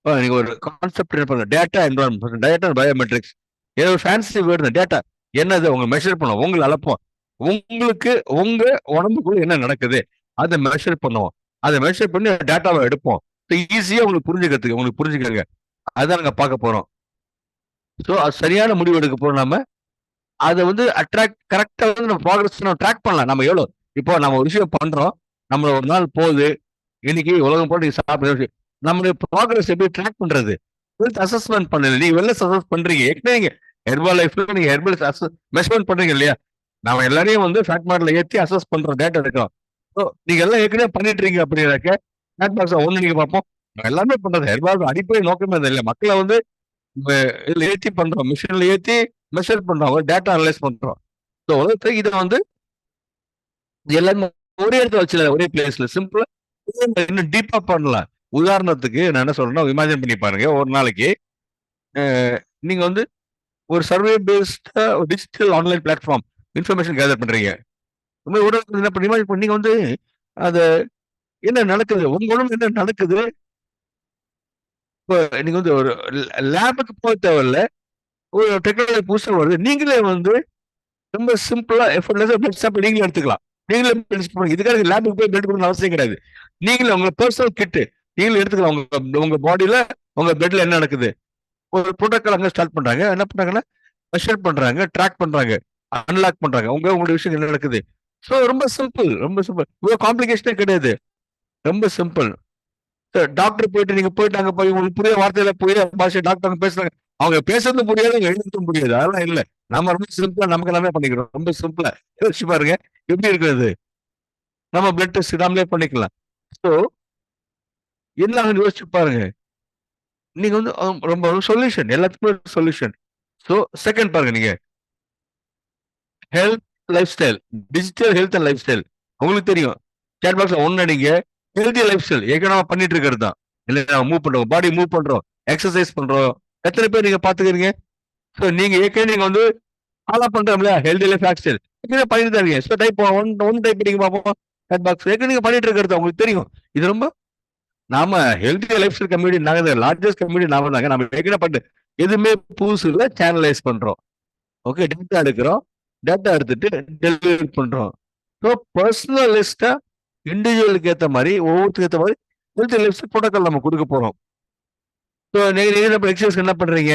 நீங்க ஒரு கான்செப்ட் என்ன பண்ணுங்க, டேட்டா என்விரான்மெண்ட், டேட்டா பயோமெட்ரிக்ஸ், ஏதோ ஒரு ஃபேன்சி வேர்டு. டேட்டா என்னது, உங்க மெஷர் பண்ணுவோம், உங்களை அளப்போம், உங்களுக்கு உங்க உடம்புக்குள்ள என்ன நடக்குது அதை மெஷர் பண்ணுவோம், அதை மெஷர் பண்ணி டேட்டாவை எடுப்போம். ஈஸியா உங்களுக்கு புரிஞ்சுக்கங்க, அதான் நாங்க பார்க்க போறோம். ஸோ அது சரியான முடிவு எடுக்க போறோம். நம்ம அதை வந்து கரெக்டா வந்து நம்ம ப்ராக்ரஸ் நம்ம ட்ராக் பண்ணலாம். நம்ம எவ்வளவு இப்போ நம்ம ஒரு விஷயம் பண்றோம், நம்மள ஒரு நாள் போகுது, இன்னைக்கு உலகம் போட்டு நீங்க சாப்பிடுற நம்மளுடைய ப்ராக்ரஸ் எப்படி ட்ராக் பண்றது, ஹெல்த் அசஸ்மெண்ட் பண்ணல. நீங்க வெல்னஸ் அசஸ் பண்றீங்க, ஏற்கனவே நீங்க ஹெர்பல் லைஃப்ல நீங்க ஹெர்பல் மெஷர்மெண்ட் பண்றீங்க இல்லையா, நம்ம எல்லாரையும் வந்து ஃபேக்ட் மாடல ஏற்றி அசஸ் பண்றோம், டேட்டா எடுக்கிறோம். ஸோ நீங்க எல்லாம் ஏற்கனவே பண்ணிட்டு இருக்கீங்க அப்படின்னாக்க ஃபேக்ட் பாக்ஸ் ஒண்ணு நீங்க பார்ப்போம், எல்லாமே பண்றது. ஹெர்பல் அடிப்படை நோக்கமே அது இல்லை, மக்களை வந்து இதுல ஏற்றி பண்றோம், மிஷின்ல ஏற்றி மெஷர் பண்றோம், டேட்டா அனலைஸ் பண்றோம். ஸோ உலகத்துல இதை வந்து எல்லாமே ஒரே இடத்துல வச்சுல, ஒரே பிளேஸ்ல சிம்பிளா இன்னும் டீப்பா பண்ணலாம். உதாரணத்துக்கு நான் என்ன சொல்றேன்னா, இமேஜின் பண்ணி பாருங்க, ஒரு நாளைக்கு நீங்க வந்து ஒரு survey based digital online platform information gather பண்றீங்க. என்ன பண்ணி நீங்க வந்து அத என்ன நடக்குது, உங்க உடம்பு என்ன நடக்குது, இப்போ நீங்க வந்து ஒரு லேபுக்கு போக தேவையில்ல, ஒரு டெக்னாலஜி புதுசாக வருது, நீங்களே வந்து ரொம்ப சிம்பிளா எஃபர்ட்லெஸ்ஸா பிளட் சாம்பிள் நீங்களே எடுத்துக்கலாம். நீங்களே இதுக்காக லேபுக்கு போய் பிளட் கொடுக்கணும் அவசியம் கிடையாது. நீங்களே உங்க பர்சனல் கிட்டு நீங்களே எடுத்துக்கலாம். உங்க பாடியில உங்க பிளட்ல என்ன நடக்குது, ஒரு புரோட்டோகால் அங்க ஸ்டார்ட் பண்றாங்க. என்ன பண்றாங்கன்னா மெஷர் பண்றாங்க, ட்ராக் பண்றாங்க, அன்லாக் பண்றாங்க, உங்களுடைய விஷயம் என்ன நடக்குது. ஸோ ரொம்ப சிம்பிள், இவ்வளவு காம்ப்ளிகேஷனே கிடையாது, ரொம்ப சிம்பிள். டாக்டர் போயிட்டு நீங்க போயிட்டு அங்க போய் உங்களுக்கு புரிய வார்த்தையில புரிய பாஷை டாக்டர் பேசுறாங்க, அவங்க பேசுறது புரியாது, எழுதுறதும் புரியாது, அதெல்லாம் இல்லை. நம்ம ரொம்ப சிம்பிளா நமக்கு எல்லாமே பண்ணிக்கிறோம். ரொம்ப சிம்பிளா யோசிச்சு பாருங்க எப்படி இருக்குது. நம்ம பிளட் டெஸ்ட் நாமளே பண்ணிக்கலாம். ஸோ என்ன யோசிச்சு பாருங்க. நீங்க வந்து ரொம்ப சொல்யூஷன், எல்லாத்துக்குமே சொல்யூஷன். ஸோ செகண்ட் பாருங்க, நீங்க health life style, digital health and life style. உங்களுக்கு தெரியும் சேட் பாக்ஸ்ல ஒன்னு நீங்க ஹெல்த்தி லைஃப் ஸ்டைல் ஏற்கனவே பண்ணிட்டு இருக்கிறது தான். இல்ல மூவ் பண்றோம், பாடி மூவ் பண்றோம், எக்ஸசைஸ் பண்றோம். எத்தனை பேர் நீங்க பாத்துக்கிறீங்க? ஸோ நீங்க ஏற்கனவே நீங்க வந்து ஃபாலோ பண்றோம் இல்லையா ஹெல்தி லைஃப் ஸ்டைல் பண்ணிட்டு தான் இருக்கீங்க. ஸோ டைப் ஒன் டைப் நீங்க பார்ப்போம் சேட் பாக்ஸ் ஏற்கனவே நீங்க பண்ணிட்டு இருக்கிறது உங்களுக்கு தெரியும். இது ரொம்ப நாம ஹெல்தி லைஃப் ஸ்டைல் கம்யூனிட்டி நாங்க லார்ஜஸ்ட் கம்யூனிட்டி நாம தாங்க. நம்ம ஏற்கனவே பண்ணு எதுவுமே புதுசு இல்லை, சேனலைஸ் பண்றோம். ஓகே, டேட்டா எடுக்கிறோம், டேட்டா எடுத்துட்டு டெலிவரி பண்றோம். ஸோ பர்சனலிஸ்டா இண்டிவிஜுவலுக்கு ஏற்ற மாதிரி ஒவ்வொருத்துக்கு ஏற்ற மாதிரி ஹெல்த் லைஃப் ஸ்டைல் ப்ரோட்டோக்கால் நம்ம கொடுக்க போறோம். ஸோ நீங்க எக்ஸசைஸ் என்ன பண்றீங்க,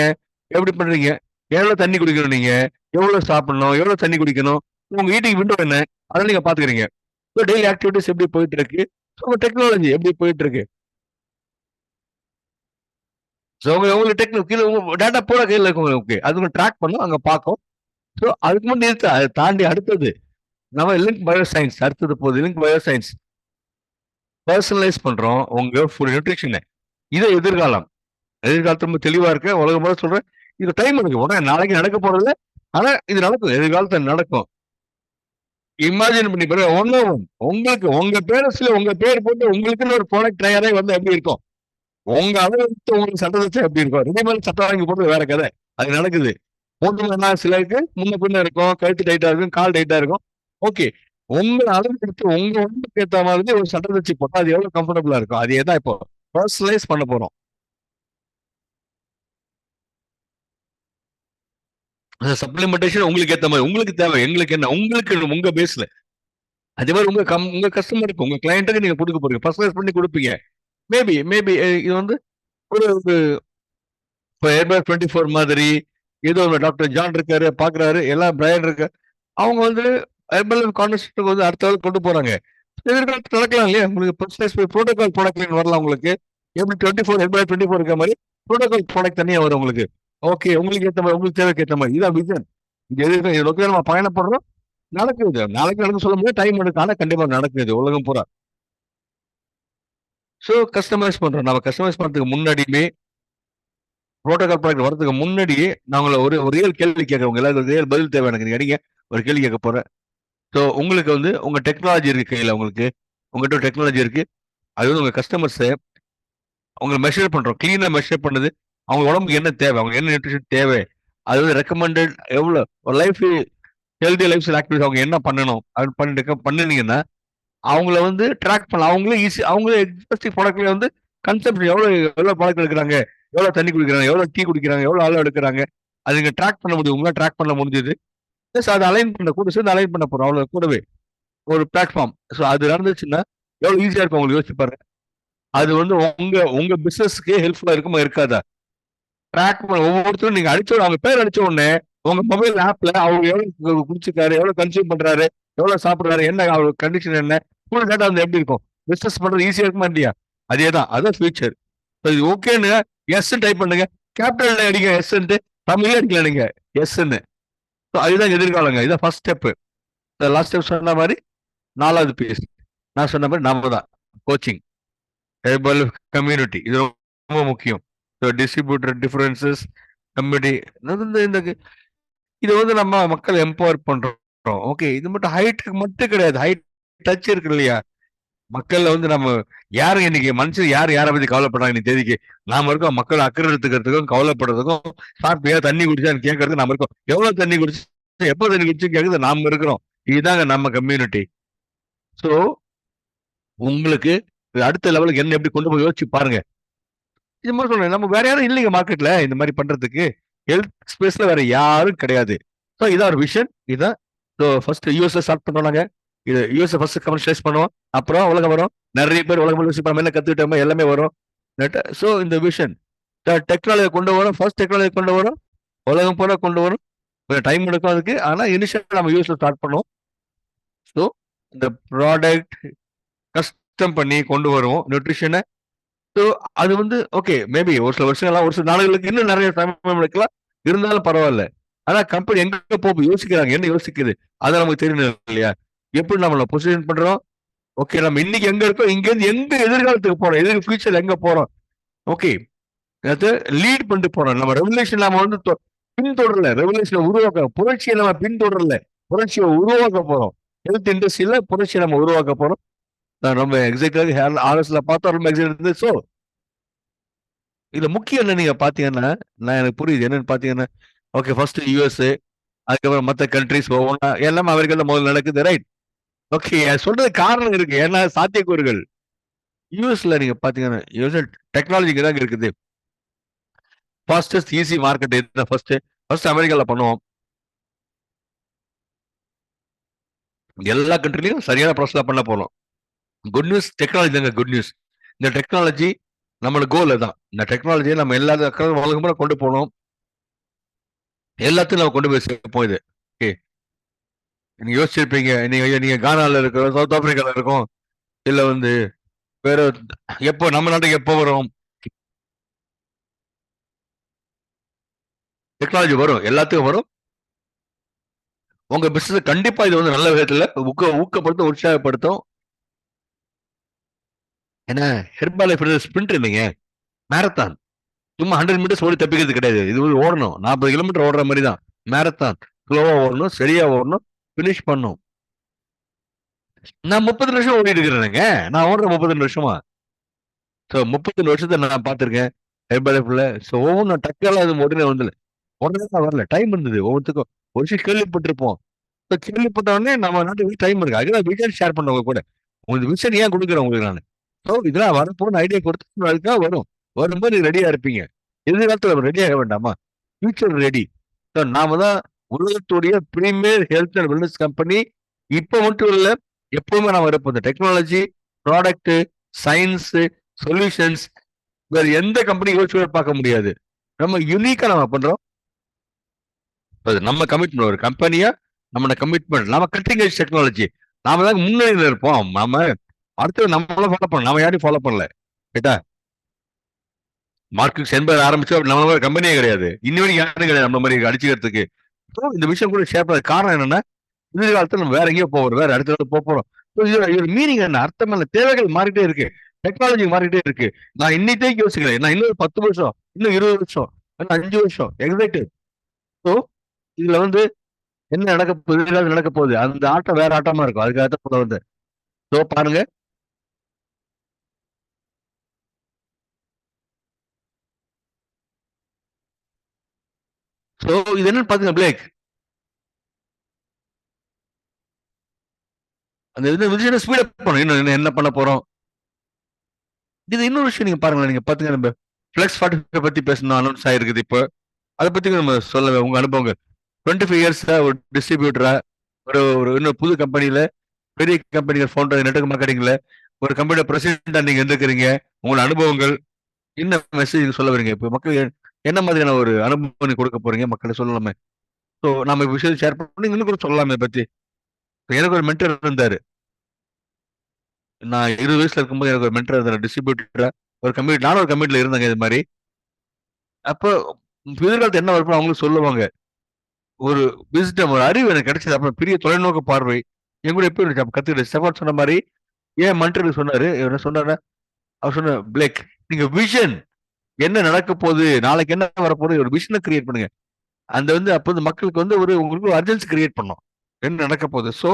எப்படி பண்றீங்க, எவ்வளவு தண்ணி குடிக்கணும், நீங்க எவ்வளவு சாப்பிடணும், எவ்வளவு தண்ணி குடிக்கணும், உங்க ஈட்டிங் விண்டோ என்ன, அதெல்லாம் நீங்க பாத்துக்கிறீங்க. ஸோ டெய்லி ஆக்டிவிட்டிஸ் எப்படி போயிட்டு இருக்கு, ஸோ டெக்னாலஜி எப்படி போயிட்டு இருக்கு. ஸோ உங்களுக்கு டேட்டா பூரா கையில் இருக்கு உங்களுக்கு. அது ட்ராக் பண்ணும், அங்க பார்க்கும். ஸோ அதுக்கு முன்னாடி இருக்கு, அதை தாண்டி அடுத்தது நம்ம லிங்க் பயோசயின்ஸ் அடுத்தது போகுது. லிங்க் பயோசயின்ஸ் பர்சனலைஸ் பண்றோம் உங்க ஃபுட் நியூட்ரிஷனை. இது எதிர்காலத்து ரொம்ப தெளிவா இருக்கு. உலகம் போல சொல்றேன், இது டைம் இருக்கு. உடனே நாளைக்கு நடக்க போறது, ஆனா இது நடக்கும், எதிர்காலத்துல நடக்கும். இமேஜின் பண்ணி பாருங்க. உங்களுக்கு உங்க பேரஸ்ல உங்க பேர் போட்டு உங்களுக்குன்னு ஒரு ப்ராடக்ட் தயாரே வந்து எப்படி இருக்கும், உங்க அளவுக்கு உங்களுக்கு சட்டம் வச்சா எப்படி இருக்கும். ரெடிமேட் சட்டம் வாங்கி போட்டு வேற கதை, அது நடக்குது. போட்டுனா சிலருக்கு முன்ன பின்ன இருக்கும், கழுத்து டைட்டா இருக்கும், கால் டைட்டா இருக்கும். ஓகே, உங்க அளவுக்கு எடுத்து உங்க உடம்புக்கு ஏற்ற மாதிரி ஒரு சட்டம் வச்சு போட்டா அது எவ்வளவு கம்ஃபர்டபுளா இருக்கும். அதே தான் இப்போ பர்சனலைஸ் பண்ண போறோம். சப்ளிமெண்டேஷன் உங்களுக்கு ஏற்ற மாதிரி, உங்களுக்கு தேவை, எங்களுக்கு என்ன, உங்களுக்கு உங்க பேஸ்ல அதே மாதிரி உங்க கஸ்டமருக்கு உங்க கிளையண்ட்டுக்கு நீங்க கொடுக்க போறீங்க, பர்சனலைஸ் பண்ணி கொடுப்பீங்க. மேபி இது வந்து ஒரு இப்போ ஏர்பேக் 24 மாதிரி ஏதோ ஒரு டாக்டர் ஜான் இருக்காரு பாக்குறாரு, எல்லாம் பிரையன் இருக்கு, அவங்க வந்து ஹெர்பல் கான்செப்ட் வந்து அடுத்த அளவுக்கு கொண்டு போறாங்க. எதிர்காலத்தில் நடக்கலாம் இல்லையா, உங்களுக்கு பர்சனலைஸ் ப்ரோட்டோகால் ப்ராடக்ட் வரலாம். உங்களுக்கு எப்படி 24 ஹெர்பல் 24 இருக்க மாதிரி ப்ரோட்டோகால் ப்ராடக்ட் தனியா வரும் உங்களுக்கு. ஓகே, உங்களுக்கு ஏற்ற மாதிரி, உங்களுக்கு தேவைக்கு ஏற்ற மாதிரி. இதான் விஷன். இது நம்ம பயணப்படுறோம், நடக்குது. நாளைக்கு நடக்க சொல்ல முடியாது, டைம் எடுக்கும், ஆனா கண்டிப்பா நடக்குது உலகம் பூரா. ஸோ கஸ்டமைஸ் பண்றோம். நம்ம கஸ்டமைஸ் பண்றதுக்கு முன்னாடியுமே ப்ரோட்டோகால் ப்ராடக்ட் வரதுக்கு முன்னாடியே நாங்கள ஒரு ரியல் கேள்வி கேட்கறவங்க எல்லாரும் ரியல் பதில் தேவை எனக்கு. நீங்க அடிங்க, ஒரு கேள்வி கேட்க போறேன். ஸோ உங்களுக்கு வந்து உங்க டெக்னாலஜி இருக்கு கையில, உங்ககிட்ட டெக்னாலஜி இருக்கு. அது வந்து உங்க கஸ்டமர்ஸை அவங்க மெஷர் பண்றோம், கிளீனா மெஷர் பண்ணுது. அவங்க உடம்புக்கு என்ன தேவை, அவங்க என்ன நியூட்ரிஷன் தேவை, அது வந்து ரெக்கமெண்டட் எவ்வளவு ஒரு life healthy life style activity அவங்க என்ன பண்ணணும் அது பண்ணினீங்கன்னா அவங்கள வந்து ட்ராக் பண்ணலாம். அவங்களே எக்ஸாஸ்டிவ் ப்ராடக்ட்ல வந்து கன்செப்ட் எவ்வளவு ப்ராடக்ட் எடுக்கிறாங்க, எவ்வளவு தண்ணி குடிக்கிறாங்க, எவ்வளவு டீ குடிக்கிறாங்க, எவ்வளவு அளவு எடுக்கிறாங்க, அது நீங்க ட்ராக் பண்ண முடியும். உங்களால் ட்ராக் பண்ண முடிஞ்சது. ப்ளஸ் அதை அலைன் பண்ண கூட சேர்ந்து அலைன் பண்ண போறோம். அவ்வளவு கூடவே ஒரு பிளாட்ஃபார்ம். ஸோ அது நடந்துச்சுன்னா எவ்வளவு ஈஸியா இருக்கும் உங்களுக்கு யோசிச்சு பாருங்க. அது வந்து உங்க பிசினஸ்க்கு ஹெல்ப்ஃபுல்லா இருக்குமா இருக்காதா? ட்ராக் பண்ண ஒவ்வொருத்தரும் நீங்க அவங்க பேர் அடிச்ச உடனே உங்க மொபைல் ஆப்ல அவங்க எவ்வளவு குடிச்சிருக்காரு, எவ்வளவு கன்சியூம் பண்றாரு, எவ்வளவு சாப்பிடுறாரு, என்ன அவரோட கண்டிஷன் என்ன, ஃபுல் டேட்டா வந்து எப்படி இருக்கும். பிசினஸ் பண்றது ஈஸியா இருக்குமா இல்லையா? அதேதான், அதான் ஃபியூச்சர். இது ஓகேன்னு எஸ் டைப் பண்ணுங்க, கேபிட்டல் அடிங்க, எஸ் தமிழ்ல அடிக்கல நீங்க எஸ்ன்னு. அதுதான் எதிர்காலங்க. இதான் ஃபர்ஸ்ட் ஸ்டெப். லாஸ்ட் ஸ்டெப் சொன்ன மாதிரி 4வது பேஸ் நான் சொன்ன மாதிரி நாம தான் கோச்சிங், ஹெர்பல் கம்யூனிட்டி, இது ரொம்ப முக்கியம். டிஸ்ட்ரிபியூட்டர் டிஃபரன்சஸ் கம்யூனிட்டி, இது வந்து நம்ம மக்கள் எம்பவர் பண்றோம். ஓகே, இது மட்டும் ஹைட் மட்டும் கிடையாது, ஹைட் டச் இருக்கு இல்லையா மக்கள்ல வந்து. நம்ம யாரு இன்னைக்கு மனுஷன் யாரை பத்தி கவலைப்படுறாங்க இன்னைக்கு தேதிக்கு? நாம இருக்கோம் மக்கள் அக்கறை எடுத்துக்கிறதுக்கும் கவலைப்படுறதுக்கும், சாப்பிட்டியா தண்ணி குடிச்சான்னு கேட்கறதுக்கு நாம இருக்கோம். எவ்வளவு தண்ணி குடிச்சு, எப்ப தண்ணி குடிச்சு கேட்கறது நாம இருக்கிறோம். இதுதாங்க நம்ம கம்யூனிட்டி. ஸோ உங்களுக்கு அடுத்த லெவலுக்கு என்ன எப்படி கொண்டு போய் யோசிச்சு பாருங்க. இது மாதிரி சொல்றேன், நம்ம வேற யாரும் இல்லைங்க மார்க்கெட்ல இந்த மாதிரி பண்றதுக்கு. ஹெல்த் ஸ்பேஸ்ல வேற யாரும் கிடையாது. ஸோ இதான் ஒரு விஷன். இதான் ஃபர்ஸ்ட் யூஎஸ்ல ஸ்டார்ட் பண்றோம். இது யூஎஸ் ஃபர்ஸ்ட் கமர்ஷியலைஸ் பண்ணுவோம், அப்புறம் உலகம் வரும். நிறைய பேர் உலகம் யோசிப்பாங்க, என்ன கத்துக்கிட்டோமோ எல்லாமே வரும். ஸோ இந்த விஷன் டெக்னாலஜி கொண்டு வரும், ஃபர்ஸ்ட் டெக்னாலஜி கொண்டு வரும், உலகம் போல கொண்டு வரும். டைம் எடுக்கும் அதுக்கு, ஆனா இனிஷியல் நம்ம யூஎஸ்ல ஸ்டார்ட் பண்ணுவோம். ஸோ இந்த ப்ராடக்ட் கஸ்டம் பண்ணி கொண்டு வருவோம் நியூட்ரிஷனை. ஸோ அது வந்து ஓகே, மேபி ஒரு சில வருஷங்கள்லாம், ஒரு சில நாடுகளுக்கு இன்னும் நிறைய டைம் எடுக்கலாம், இருந்தாலும் பரவாயில்ல. ஆனா கம்பெனி எங்க போகும் யோசிக்கிறாங்க, என்ன யோசிக்குது அதை நமக்கு தெரியணும் இல்லையா? எப்படி நம்மள பொசிஷன் பண்றோம்? ஓகே, நம்ம இன்னைக்கு எங்க இருக்கோம், இங்க இருந்து எங்க எதிர்காலத்துக்கு போறோம், ஃபியூச்சர் எங்க போறோம்? ஓகே, அது லீட் பண்ணிட்டு போறோம். நம்ம ரெவல்யூஷன் நம்ம வந்து பின்தொடரல, ரெவல்யூஷனை உருவாக்க, புரட்சியை நம்ம பின்தொடரல, புரட்சியை உருவாக்க போறோம். ஹெல்த் இண்டஸ்ட்ரியில புரட்சியை நம்ம உருவாக்க போறோம். ரொம்ப எக்ஸைட்டாக ஆர்எஸ்ல பார்த்தா ரொம்ப எக்ஸைட் இருந்தது. ஸோ இதுல முக்கியம் என்ன நீங்க பாத்தீங்கன்னா, நான் எனக்கு புரியுது என்னன்னு பாத்தீங்கன்னா, ஓகே ஃபர்ஸ்ட் யூஎஸ்ஏ, அதுக்கப்புறம் மற்ற கண்ட்ரிஸ் ஒவ்வொன்றா எல்லாமே அமெரிக்கால முதல்ல நடக்குது, ரைட்? ஓகே, சொல்றது காரணம் இருக்கு, ஏன்னா சாத்தியக்கூறுகள். யூஎஸ்ல நீங்க பாத்தீங்கன்னா யூஎஸ்ல டெக்னாலஜி தான் இருக்குது. ஃபாஸ்டஸ்ட் ஈஸி மார்க்கெட் எது ஃபர்ஸ்ட் அமெரிக்கால பண்ணுவோம். எல்லா கண்ட்ரிலையும் சரியான ப்ராசஸ்ல பண்ண போறோம். குட் நியூஸ், டெக்னாலஜி தாங்க குட் நியூஸ். இந்த டெக்னாலஜி நம்மளோட கோல் தான். இந்த டெக்னாலஜியை நம்ம எல்லா உலகம் கொண்டு போகணும், எல்லாத்தையும் நம்ம கொண்டு போய் சேர்ப்போம். இது ஓகே, நீங்க யோசிச்சிருப்பீங்க, நீங்க கானால இருக்கோம், சவுத் ஆப்பிரிக்கால இருக்கோம், இல்ல வந்து வேற எப்போ நம்ம நாட்டுக்கு எப்போ வரும் டெக்னாலஜி? வரும், எல்லாத்துக்கும் வரும். உங்க பிசினஸ் கண்டிப்பா இது வந்து நல்ல விதத்துல ஊக்கப்படுத்தும், உற்சாகப்படுத்தும். ஏன்னா ஹெர்பாலைஃப் ஸ்பிரிண்ட் இல்லைங்க, மேரத்தான். சும்மா 100 மீட்டர்ஸ் ஓடி தப்பிக்கிறது கிடையாது. இது வந்து ஓடணும், 40 கிலோமீட்டர் ஓடுற மாதிரி தான் மேரத்தான். ஸ்லோவா ஓடணும், சரியா ஓடணும், பினிஷ் பண்ணும். நான் 32 வருஷம் ஓடிட்டு இருக்கிறேனுங்க, நான் ஓடுறேன் 32 வருஷமா. ஸோ 32 வருஷத்தை நான் பார்த்துருக்கேன் ஹெர்பாலைஃப்ல. ஸோ ஒவ்வொன்றும் டக்கெல்லாம் அது உடனே வந்து உடனே வரல, டைம் இருந்தது. ஒவ்வொருத்துக்கும் ஒரு விஷயம் கேள்விப்பட்டிருப்போம். கேள்விப்பட்ட உடனே நம்ம நாட்டுக்கு டைம் இருக்கு, அதுக்கு விஷயம் ஷேர் பண்ணவங்க கூட உங்களுக்கு விஷயம் ஏன் கொடுக்குறேன் உங்களுக்கு நான். ஸோ இதெல்லாம் வரப்போன்னு ஐடியா கொடுத்து அதுக்காக வரும், வரும்போது நீங்க ரெடியா இருப்பீங்க. எதிர்காலத்துல ரெடி ஆக வேண்டாமா? Future ready. ஸோ நாம தான் உலகத்துடைய premier health and wellness company. இப்போ மட்டும் இல்லை, எப்பவுமே நாம இருப்போம். இந்த டெக்னாலஜி, ப்ராடக்ட், சயின்ஸ், சொல்யூஷன்ஸ் வேற எந்த கம்பெனி யோசிச்சு பார்க்க முடியாது. நம்ம யூனிக்கா நம்ம பண்றோம். நம்ம கமிட்மெண்ட், ஒரு கம்பெனியா நம்ம கமிட்மெண்ட், நம்ம கட்டிங் எட்ஜ் டெக்னாலஜி, நாம தான் முன்னணியில் இருப்போம். நம்ம அடுத்தது நம்மளும் ஃபாலோ பண்ணலாம், நம்ம யாரையும் ஃபாலோ பண்ணல. ரைட்டா? மார்க்கெட் என்பது ஆரம்பிச்சு நம்ம மாதிரி கம்பெனியே கிடையாது, இன்னி வரைக்கும் யாரும் கிடையாது நம்ம மாதிரி அடிச்சுக்கிறதுக்கு. இந்த விஷயம் கூட ஷேர் பண்ண காரணம் என்னன்னா, எதிர்காலத்தில் நம்ம வேற எங்கேயோ போகிறோம், வேற அடுத்த போறோம். இது மீனிங் என்ன, அர்த்தம் என்ன? தேவைகள் மாறிட்டே இருக்கு, டெக்னாலஜி மாறிட்டே இருக்கு. நான் இன்னைக்கே யோசிக்கிறேன், நான் இன்னும் 10 வருஷம், இன்னும் 20 வருஷம், இன்னும் 5 வருஷம் எக்ஸைட்டட். ஸோ இதுல வந்து என்ன நடக்க போகுது, நடக்க போகுது, அந்த ஆட்டம் வேற ஆட்டமா இருக்கும். அதுக்காக சொல்ல வந்து ஸோ பாருங்க. ஸோ இது என்னன்னு பாத்தீங்க பிளேக், அந்த விஷயம் ஸ்பீட் அப் பண்ணணும். இன்னும் என்ன பண்ண போறோம்? இது இன்னொரு விஷயம் நீங்க பாருங்களேன், நீங்க பாத்தீங்க நம்ம ஃபிளெக்ஸ் 45 பத்தி பேசணும், அனௌன்ஸ் ஆயிருக்குது. இப்போ அதை பத்தி நம்ம சொல்ல உங்க அனுபவங்கள். 25 இயர்ஸா ஒரு டிஸ்ட்ரிபியூட்டரா, ஒரு இன்னும் புது கம்பெனில, பெரிய கம்பெனிகள் ஃபவுண்டர், நெட்வொர்க் மார்க்கெட்டிங்ல ஒரு கம்பெனியோட பிரசிடென்டா நீங்க இருந்திருக்கிறீங்க. உங்களோட அனுபவங்கள் என்ன மெசேஜ் சொல்ல வரீங்க? இப்போ மக்கள் என்ன மாதிரியான ஒரு அனுபவம் கொடுக்க போறீங்க மக்களை சொல்லலாமே? ஸோ நம்ம விஷயம் ஷேர் பண்ணி இன்னும் கூட சொல்லலாமே பத்தி. எனக்கு ஒரு மென்டர் இருந்தாரு, நான் 20 வயசுல இருக்கும்போது எனக்கு ஒரு மென்டர் இருந்தாரு, டிஸ்ட்ரிபியூட்டரா ஒரு கம்பெனி. நானும் ஒரு கம்பெனில இருந்தாங்க இது மாதிரி. அப்போ எதிர்காலத்து என்ன வரப்போ அவங்களும் சொல்லுவாங்க, ஒரு விசிட்டம், ஒரு அறிவு எனக்கு கிடைச்சது. அப்புறம் பெரிய தொலைநோக்கு பார்வை என் கூட எப்படி இருந்துச்சு கத்துக்கிட்டு. ஸ்டெஃபான் சொன்ன மாதிரி ஏன் மன்டருக்கு சொன்னாரு, என்ன சொன்னாரு, அவர் சொன்ன பிளேக், நீங்க விஷன் என்ன நடக்க போகுது, நாளைக்கு என்ன வரப்போகுது, ஒரு விஷனை கிரியேட் பண்ணுங்க. அந்த வந்து அப்போ வந்து மக்களுக்கு வந்து உங்களுக்கு ஒரு அர்ஜென்சி கிரியேட் பண்ணும், என்ன நடக்க போகுது. ஸோ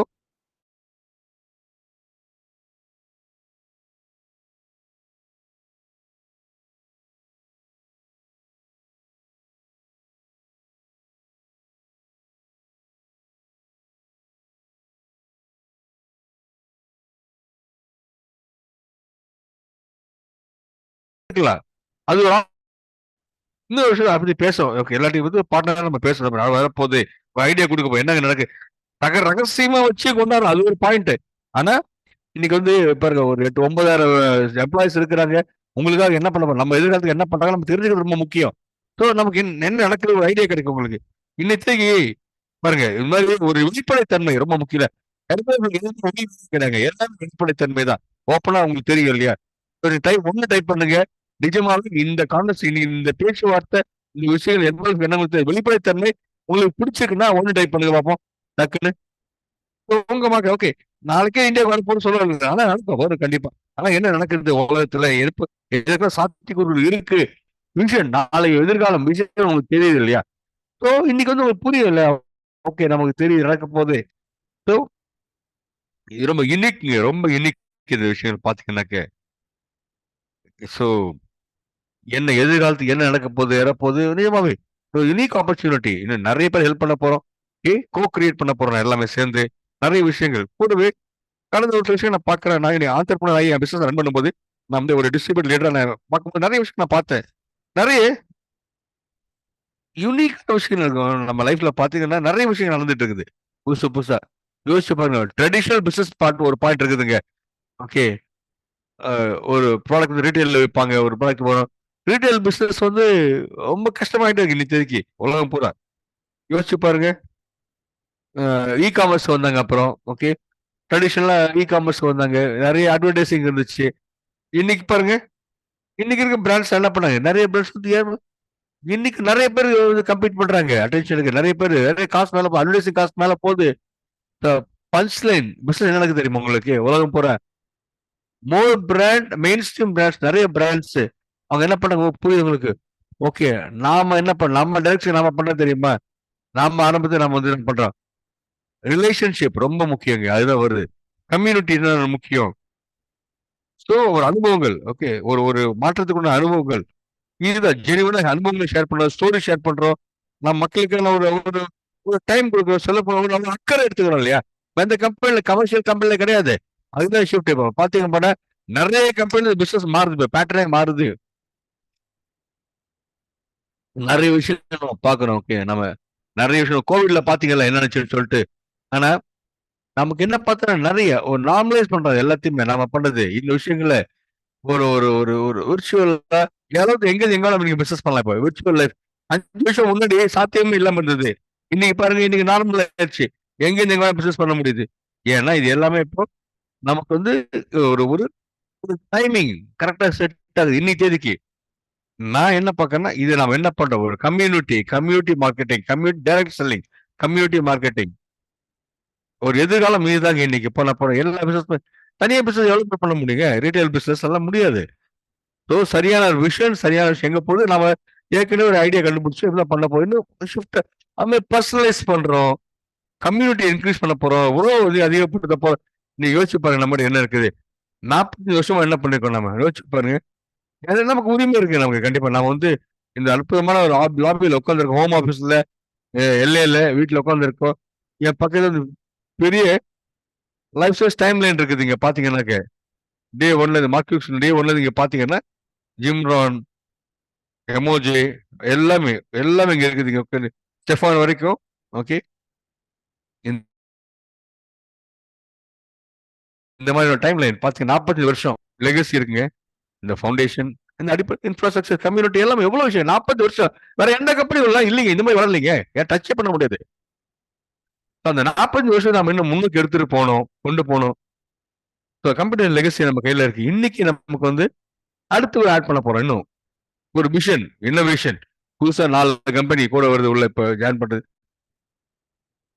அது இன்னொரு விஷயம் அதை பத்தி பேசுவோம். ஓகே, எல்லாத்தையும் வந்து பார்ட்னர் நம்ம பேசுறோம், வரப்போகுது, ஐடியா கொடுக்க போய் என்னங்க நடக்கு, ரகசியமா வச்சு கொண்டாடுறோம், அது ஒரு பாயிண்ட். ஆனா இன்னைக்கு வந்து பாருங்க, ஒரு 8-9,000 எம்ப்ளாயிஸ் இருக்கிறாங்க. உங்களுக்காக என்ன பண்ண போறோம், நம்ம எதிர்காலத்துக்கு என்ன பண்றாங்க நம்ம தெரிஞ்சுக்கிறது ரொம்ப முக்கியம். ஸோ நமக்கு என்ன நடக்குது ஒரு ஐடியா கிடைக்கும் உங்களுக்கு. இன்னைக்கு பாருங்க, இது மாதிரி ஒரு வெளிப்படைத்தன்மை ரொம்ப முக்கியம். கிடையாது, எல்லாமே வெளிப்படைத்தன்மை தான். ஓப்பனா உங்களுக்கு தெரியும் இல்லையா? ஒண்ணு டைப் பண்ணுங்க, நிஜமாவே இந்த கான்வர்சேஷன், இந்த பேச்சுவார்த்தை, இந்த விஷயங்கள் என்ன வெளிப்படைத்தன்மை உங்களுக்கு பிடிச்சிருக்குன்னா ஒண்ணு டைப் பண்ணுங்க பார்ப்போம் டக்குன்னு. உங்க மக்கள் ஓகே நாளைக்கே இந்தியா வரப்போன்னு சொல்லல, ஆனா நடக்கும் வரும் கண்டிப்பா. ஆனா என்ன நடக்குது உலகத்துல எதுக்கு சாத்தியக்கூறுகள் இருக்கு, விஷன் நாளைக்கு எதிர்காலம் விஷயம் உங்களுக்கு தெரியுது இல்லையா? ஸோ இன்னைக்கு வந்து உங்களுக்கு புரியுது இல்லையா? ஓகே நமக்கு தெரியுது நடக்க போகுது. ஸோ இது ரொம்ப யூனிக்ங்க, ரொம்ப யூனிக் இந்த விஷயங்கள் பாத்தீங்கன்னாக்க. ஸோ என்ன எதிர்காலத்துக்கு என்ன நடக்க போகுது வரப்போகுது நிஜமாவே யூனிக் ஆப்பர்ச்சுனிட்டி. இன்னும் நிறைய பேர் ஹெல்ப் பண்ண போறோம், கோ கிரியேட் பண்ண போறோம் எல்லாமே சேர்ந்து. நிறைய விஷயங்கள் கூடவே கடந்த ஒரு விஷயம் நான் பார்க்குறேன். நான் ஆண்டர்பிரினர் ஆகி என் பிசினஸ் ரன் பண்ணும்போது நான் வந்து ஒரு டிஸ்ட்ரிபியூட்டர் லீடரா நான் பார்க்கும்போது நிறைய விஷயம் நான் பார்த்தேன். நிறைய யூனிக்கான விஷயங்கள் இருக்கும் நம்ம லைஃப்ல பாத்தீங்கன்னா. நிறைய விஷயங்கள் நடந்துட்டு இருக்குது புதுசு புதுசா. யோசிச்சு பாருங்க, ட்ரெடிஷனல் பிசினஸ் ஒரு பாயிண்ட் இருக்குதுங்க. ஓகே, ஒரு ப்ராடக்ட் வந்து ரீட்டைல்ல விற்பாங்க, ஒரு ப்ராடக்ட் போறோம். ரீட்டைல் பிசினஸ் வந்து ரொம்ப கஷ்டமாயிட்டே இருக்கு இன்னைக்கு உலகம் பூரா. யோசிச்சு பாருங்க, இ காமர்ஸ் வந்தாங்க அப்புறம். ஓகே, ட்ரெடிஷனலா இ காமர்ஸ் வந்தாங்க, நிறைய அட்வர்டைசிங் இருந்துச்சு. இன்னைக்கு பாருங்க, இன்னைக்கு இருக்க பிராண்ட்ஸ் என்ன பண்ணாங்க, நிறைய பிராண்ட்ஸ் வந்து இன்னைக்கு நிறைய பேர் கம்ப்ளீட் பண்றாங்க அட்டென்ஷனுக்கு. நிறைய பேர் நிறைய காசு மேல அட்வர்டைசிங் காசு மேல போகுது. பஞ்ச் லைன் பிசினஸ் என்ன நடக்குது தெரியுமா உங்களுக்கு உலகம் பூரா? மோர் பிராண்ட், மெயின் ஸ்ட்ரீம் பிராண்ட்ஸ், நிறைய பிராண்ட்ஸ் அவங்க என்ன பண்ணாங்க புரியுது உங்களுக்கு? ஓகே, நாம என்ன பண்ண, நம்ம டைரக்ஷன் நாம பண்ண தெரியுமா? நாம ஆரம்பத்தை நம்ம வந்து என்ன பண்றோம், ரிலேஷன்ஷிப் ரொம்ப முக்கியங்க, அதுதான் வருது. கம்யூனிட்டி முக்கியம். ஸோ ஒரு அனுபவங்கள், ஓகே, ஒரு ஒரு மாற்றத்துக்குள்ள அனுபவங்கள், இதுதான் ஜெனிவனா அனுபவங்களை ஷேர் பண்றோம், ஸ்டோரி ஷேர் பண்றோம். நம்ம மக்களுக்கு ஒரு ஒரு ஒரு டைம் கொடுக்குறோம், சொல்ல போன நம்ம அக்கறை எடுத்துக்கிறோம் இல்லையா? இந்த கம்பெனில கமர்ஷியல் கம்பெனில கிடையாது. அதுதான் ஷிஃப்ட். இப்போ பாத்தீங்கன்னா நிறைய கம்பெனி பிசினஸ் மாறுது, இப்போ பேட்டர்னே மாறுது. நிறைய விஷயம் நம்ம பாக்குறோம். ஓகே, நம்ம நிறைய விஷயம் கோவிட்ல பாத்தீங்கல்ல என்ன நினைச்சுன்னு சொல்லிட்டு. ஆனா நமக்கு என்ன பார்த்தா நிறைய ஒரு நார்மலைஸ் பண்றது எல்லாத்தையுமே நாம பண்றது இந்த விஷயங்கள ஒரு ஒரு ஒரு ஒரு விர்ச்சுவலா யாராவது எங்க நீங்க பிசினஸ் பண்ணலாம். இப்போ விர்ச்சுவல் லைஃப் 5 வருஷம் முன்னாடி சாத்தியமே இல்லாம இருந்தது. இன்னைக்கு பாருங்க, இன்னைக்கு நார்மல் ஆயிடுச்சு. எங்க பிசினஸ் பண்ண முடியுது. ஏன்னா இது எல்லாமே இப்போ நமக்கு வந்து ஒரு ஒரு ஒரு டைமிங் கரெக்டா செட் ஆகுது. இன்னைக்கு தேதிக்கு நான் என்ன பார்க்கறேன்னா, இது நம்ம என்ன பண்றோம், ஒரு community marketing, community direct selling, community marketing ஒரு எதிர்காலம் இதுதாங்க. இன்னைக்கு பண்ண போறோம் எல்லா பிசினஸ். தனியா பிசினஸ் எவ்வளவு பண்ண முடியுங்க, ரீட்டைல் பிசினஸ் எல்லாம் முடியாது. ஸோ சரியான ஒரு விஷயம், சரியான விஷயம் எங்க போகுது, நம்ம ஏற்கனவே ஒரு ஐடியா கண்டுபிடிச்சு இப்படிலாம் பண்ண போறோம். ஷிஃப்ட் நம்ம பர்சனலைஸ் பண்றோம், கம்யூனிட்டி இன்க்ரீஸ் பண்ண போறோம், உறவு அதிகப்படுத்த போறோம். நீங்க யோசிச்சு பாருங்க, நம்ம என்ன இருக்குது 40 வருஷமா என்ன பண்ணிருக்கோம் நம்ம யோசிச்சு பாருங்க. அது நமக்கு உரிமை இருக்கு நமக்கு கண்டிப்பா. நம்ம வந்து இந்த அற்புதமான ஒரு லாபியில் உட்காந்துருக்கோம், ஹோம் ஆஃபீஸ்ல, எல்ஏல வீட்டுல உட்காந்துருக்கோம். என் பக்கத்துல பெரிய லைஃப் ஸ்டைல் டைம் லைன் இருக்குது. இங்க பாத்தீங்கன்னாக்க டே ஒன்ல இருந்து டே ஒன்ல இங்க பாத்தீங்கன்னா ஜிம்ரான், எமோஜி எல்லாமே எல்லாமே இங்க இருக்குது. இங்க ஸ்டெஃபான் வரைக்கும். ஓகே, இந்த மாதிரி டைம் லைன் பாத்தீங்கன்னா 45 வருஷம் லெகசி இருக்குங்க. இந்த ஃபவுண்டேஷன், இந்த அடிப்படை இன்ஃப்ராஸ்ட்ரக்சர், கம்யூனிட்டி எல்லாம் எவ்வளவு விஷயம். 40 வருஷம் வேற எந்த கம்பெனியும் எல்லாம் இல்லைங்க, இந்த மாதிரி வரலைங்க, ஏன் டச்சே பண்ண முடியாது. அந்த 45 வருஷம் நம்ம இன்னும் முன்னுக்கு எடுத்துட்டு போனோம், கொண்டு போனோம். கம்பெனி லெகசி நம்ம கையில இருக்கு. இன்னைக்கு நமக்கு வந்து அடுத்து ஆட் பண்ண போறோம். இன்னும் ஒரு மிஷன், இன்னோவேஷன், புதுசா 4 கம்பெனி கூட வருது உள்ள இப்ப ஜாயின் பண்றது.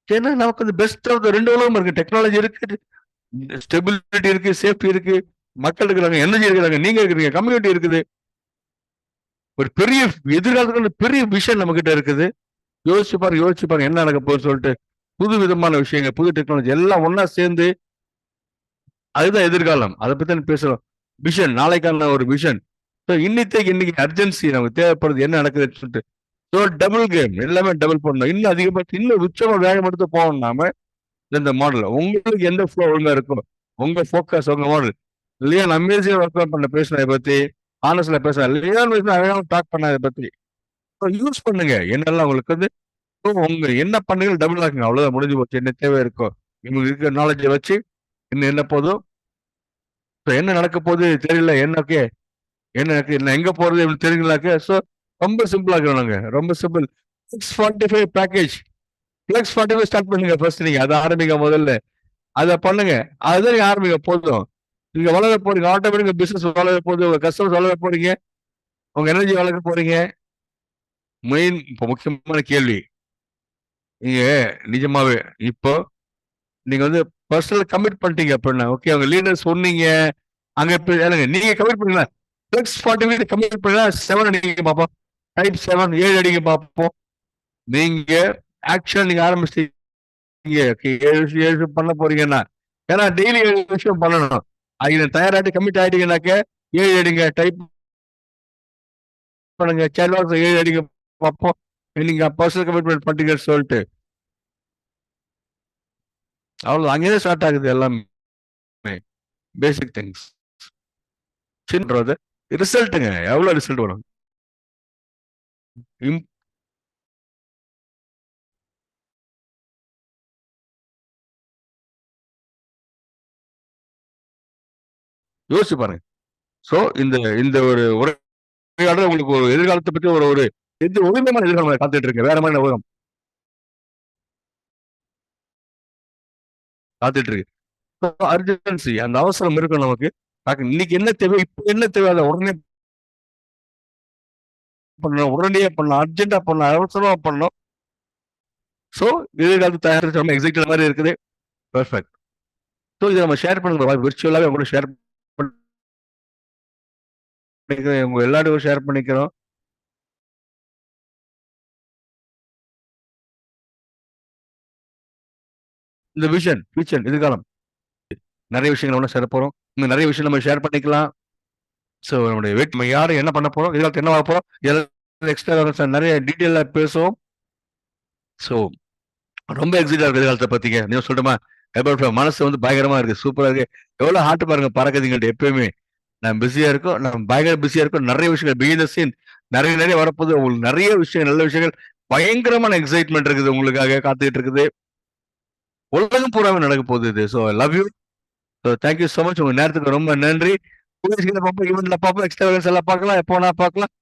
ஏன்னா நமக்கு வந்து பெஸ்ட் ஆஃப் 2 உலகம் இருக்கு. டெக்னாலஜி இருக்கு, ஸ்டெபிலிட்டி இருக்கு, சேஃப்டி இருக்கு, மக்கள் இருக்கிறாங்க, எனர்ஜி இருக்கிறாங்க, நீங்க இருக்கிறீங்க, கம்யூனிட்டி இருக்குது. ஒரு பெரிய எதிர்காலத்துல பெரிய விஷன் நம்ம கிட்ட இருக்குது. யோசிச்சு பாருங்க என்ன நடக்க போகுது சொல்லிட்டு. புது விதமான விஷயங்கள், புது டெக்னாலஜி எல்லாம் ஒன்னா சேர்ந்து, அதுதான் எதிர்காலம். அதை பத்தி பேசுறோம். விஷன், நாளைக்கான ஒரு விஷன். இன்னைக்கு அர்ஜென்சி நமக்கு தேவைப்படுது, என்ன நடக்குதுன்னு சொல்லிட்டு. ஸோ டபுள் கேம், எல்லாமே டபுள் பண்ணணும். இன்னும் அதிகபட்சம் இன்னும் உச்சமா வேகம் எடுத்து போகணும் நாம. இந்த மாடல் உங்களுக்கு எந்த ஃப்ளோ ஒழுங்கா இருக்கும், உங்க ஃபோக்கஸ், உங்க மாடல் இல்லையா? அமேசிங் ஒர்க் அவுட் பண்ண பேசுறேன் இதை பத்தி, ஆனஸ்ட்ல பேசுறேன் இல்லையா, அழகாக டாக் பண்ண இதை பத்தி யூஸ் பண்ணுங்க. என்னெல்லாம் உங்களுக்கு வந்து உங்க என்ன பண்ணுங்க டபுள் ஆக்குங்க, அவ்வளவுதான், முடிஞ்சு போச்சு. என்ன தேவை இருக்கோ உங்களுக்கு இருக்கிற நாலேஜை வச்சு இன்னும் என்ன போதும். என்ன நடக்க போகுது தெரியல, என்னக்கே என்ன எங்க போறது தெரியுங்களாக்க. ஸோ ரொம்ப சிம்பிளா இருக்கிறோம், ரொம்ப சிம்பிள். 645 பேக்கேஜ், பிளக்ஸ் 45 ஸ்டார்ட் பண்ணுங்க. ஃபர்ஸ்ட் நீங்க அதை ஆரம்பிங்க, முதல்ல அதை பண்ணுங்க. அதுதான் நீங்க ஆரம்பிங்க போதும். நீங்க வளர போறீங்க, ஆட்டோமேட்டிக் பிசினஸ் வளர போகுது, உங்க கஸ்டமர்ஸ் வளர போறீங்க, உங்க எனர்ஜி வளர்க்க போறீங்க. மெயின் இப்போ முக்கியமான கேள்வி, நீங்க நிஜமாவே இப்போ நீங்க வந்து பர்சனல் கமிட் பண்ணிட்டீங்க அப்படின்னா ஓகே அவங்க லீடர் சொன்னீங்க அங்க நீங்க கமிட் பண்ணீங்களா பிளஸ் 40 கமிட் பண்ணா 7 அடிங்க பார்ப்போம் டைப் 7 7 அடிங்க பார்ப்போம் நீங்க ஆக்சுவல் நீங்க ஆரம்பிச்சிட்டீங்க 7 பண்ண போறீங்கன்னா ஏன்னா டெய்லி 7 விஷயம் பண்ணணும் அது தயாராட்டி கமிட் ஆயிட்டீங்கன்னாக்க 7 அடிங்க டைப் பண்ணுங்க சேட் 7 அடிங்க பார்ப்போம் நீங்க பர்சனல் கமிட்மெண்ட் பண்ணிட்டீங்கன்னு சொல்லிட்டு அவ்வளவு அங்கேயே ஸ்டார்ட் ஆகுது எல்லாமே பேசிக் திங்ஸ் சின்றது ரிசல்ட்டுங்க எவ்வளவு ரிசல்ட் வரும் யோசிச்சு பாருங்க சோ இந்த இந்த ஒரு உரையாடல் உங்களுக்கு ஒரு எதிர்காலத்தை பத்தி ஒரு எது ஒழுங்கமான எதிர்காலம் காத்துட்டு இருக்கு வேற மாதிரி உலகம் காத்துட்டு இருக்கு அர்ஜென்சி அந்த அவசரம் இருக்கும் நமக்கு இன்னைக்கு என்ன தேவை இப்ப என்ன தேவை அதை உடனே பண்ணணும் உடனடியே பண்ணணும் அர்ஜென்டா பண்ணணும் அவசரமா பண்ணணும் ஸோ எதிர்காலத்து தயாரிச்சு நம்ம எக்ஸைட் மாதிரி இருக்குது பெர்ஃபெக்ட் ஸோ இதை நம்ம ஷேர் பண்ணுங்க விர்ச்சுவலாகவே உங்களோட ஷேர் பண்ணிக்கிறோம் உங்க எல்லாரும் ஷேர் பண்ணிக்கிறோம் இந்த விஷன் ஃபியூச்சர் எதிர்காலம் நிறைய விஷயங்கள் ஒன்று சேர போறோம் இன்னும் நிறைய விஷயம் நம்ம ஷேர் பண்ணிக்கலாம் ஸோ நம்மளுடைய வெயிட் நம்ம யாரும் என்ன பண்ண போறோம் எதிர்காலத்து என்ன பார்க்க போறோம் எக்ஸ்ட்ரா நிறைய டீட்டெயிலா பேசுவோம் ஸோ ரொம்ப எக்ஸைட்டா இருக்கு எதிர்காலத்தை பத்திங்க நீங்க சொல்லிட்டுமா மனசு வந்து பயங்கரமா இருக்கு சூப்பரா இருக்கு எவ்வளவு ஹார்ட் பாருங்க பறக்குதுங்கள்ட்ட எப்பயுமே நான் பிஸியா இருக்கோம் நம்ம பயங்கர பிஸியா இருக்கோம் நிறைய விஷயங்கள் பிஹைண்ட் தி சீன் நிறைய வரப்போகுது உங்களுக்கு நிறைய விஷயங்கள் நல்ல விஷயங்கள் பயங்கரமான எக்ஸைட்மெண்ட் இருக்குது உங்களுக்காக காத்துக்கிட்டு இருக்குது உலகம் பூராவே நடக்க போகுது இது so love you so thank you so much உங்க நேரத்துக்கு ரொம்ப நன்றி பார்ப்போம் ஈவெண்ட்ல பார்ப்போம் எக்ஸ்ட்ரா எல்லாம் பார்க்கலாம் எப்போ நான் பார்க்கலாம்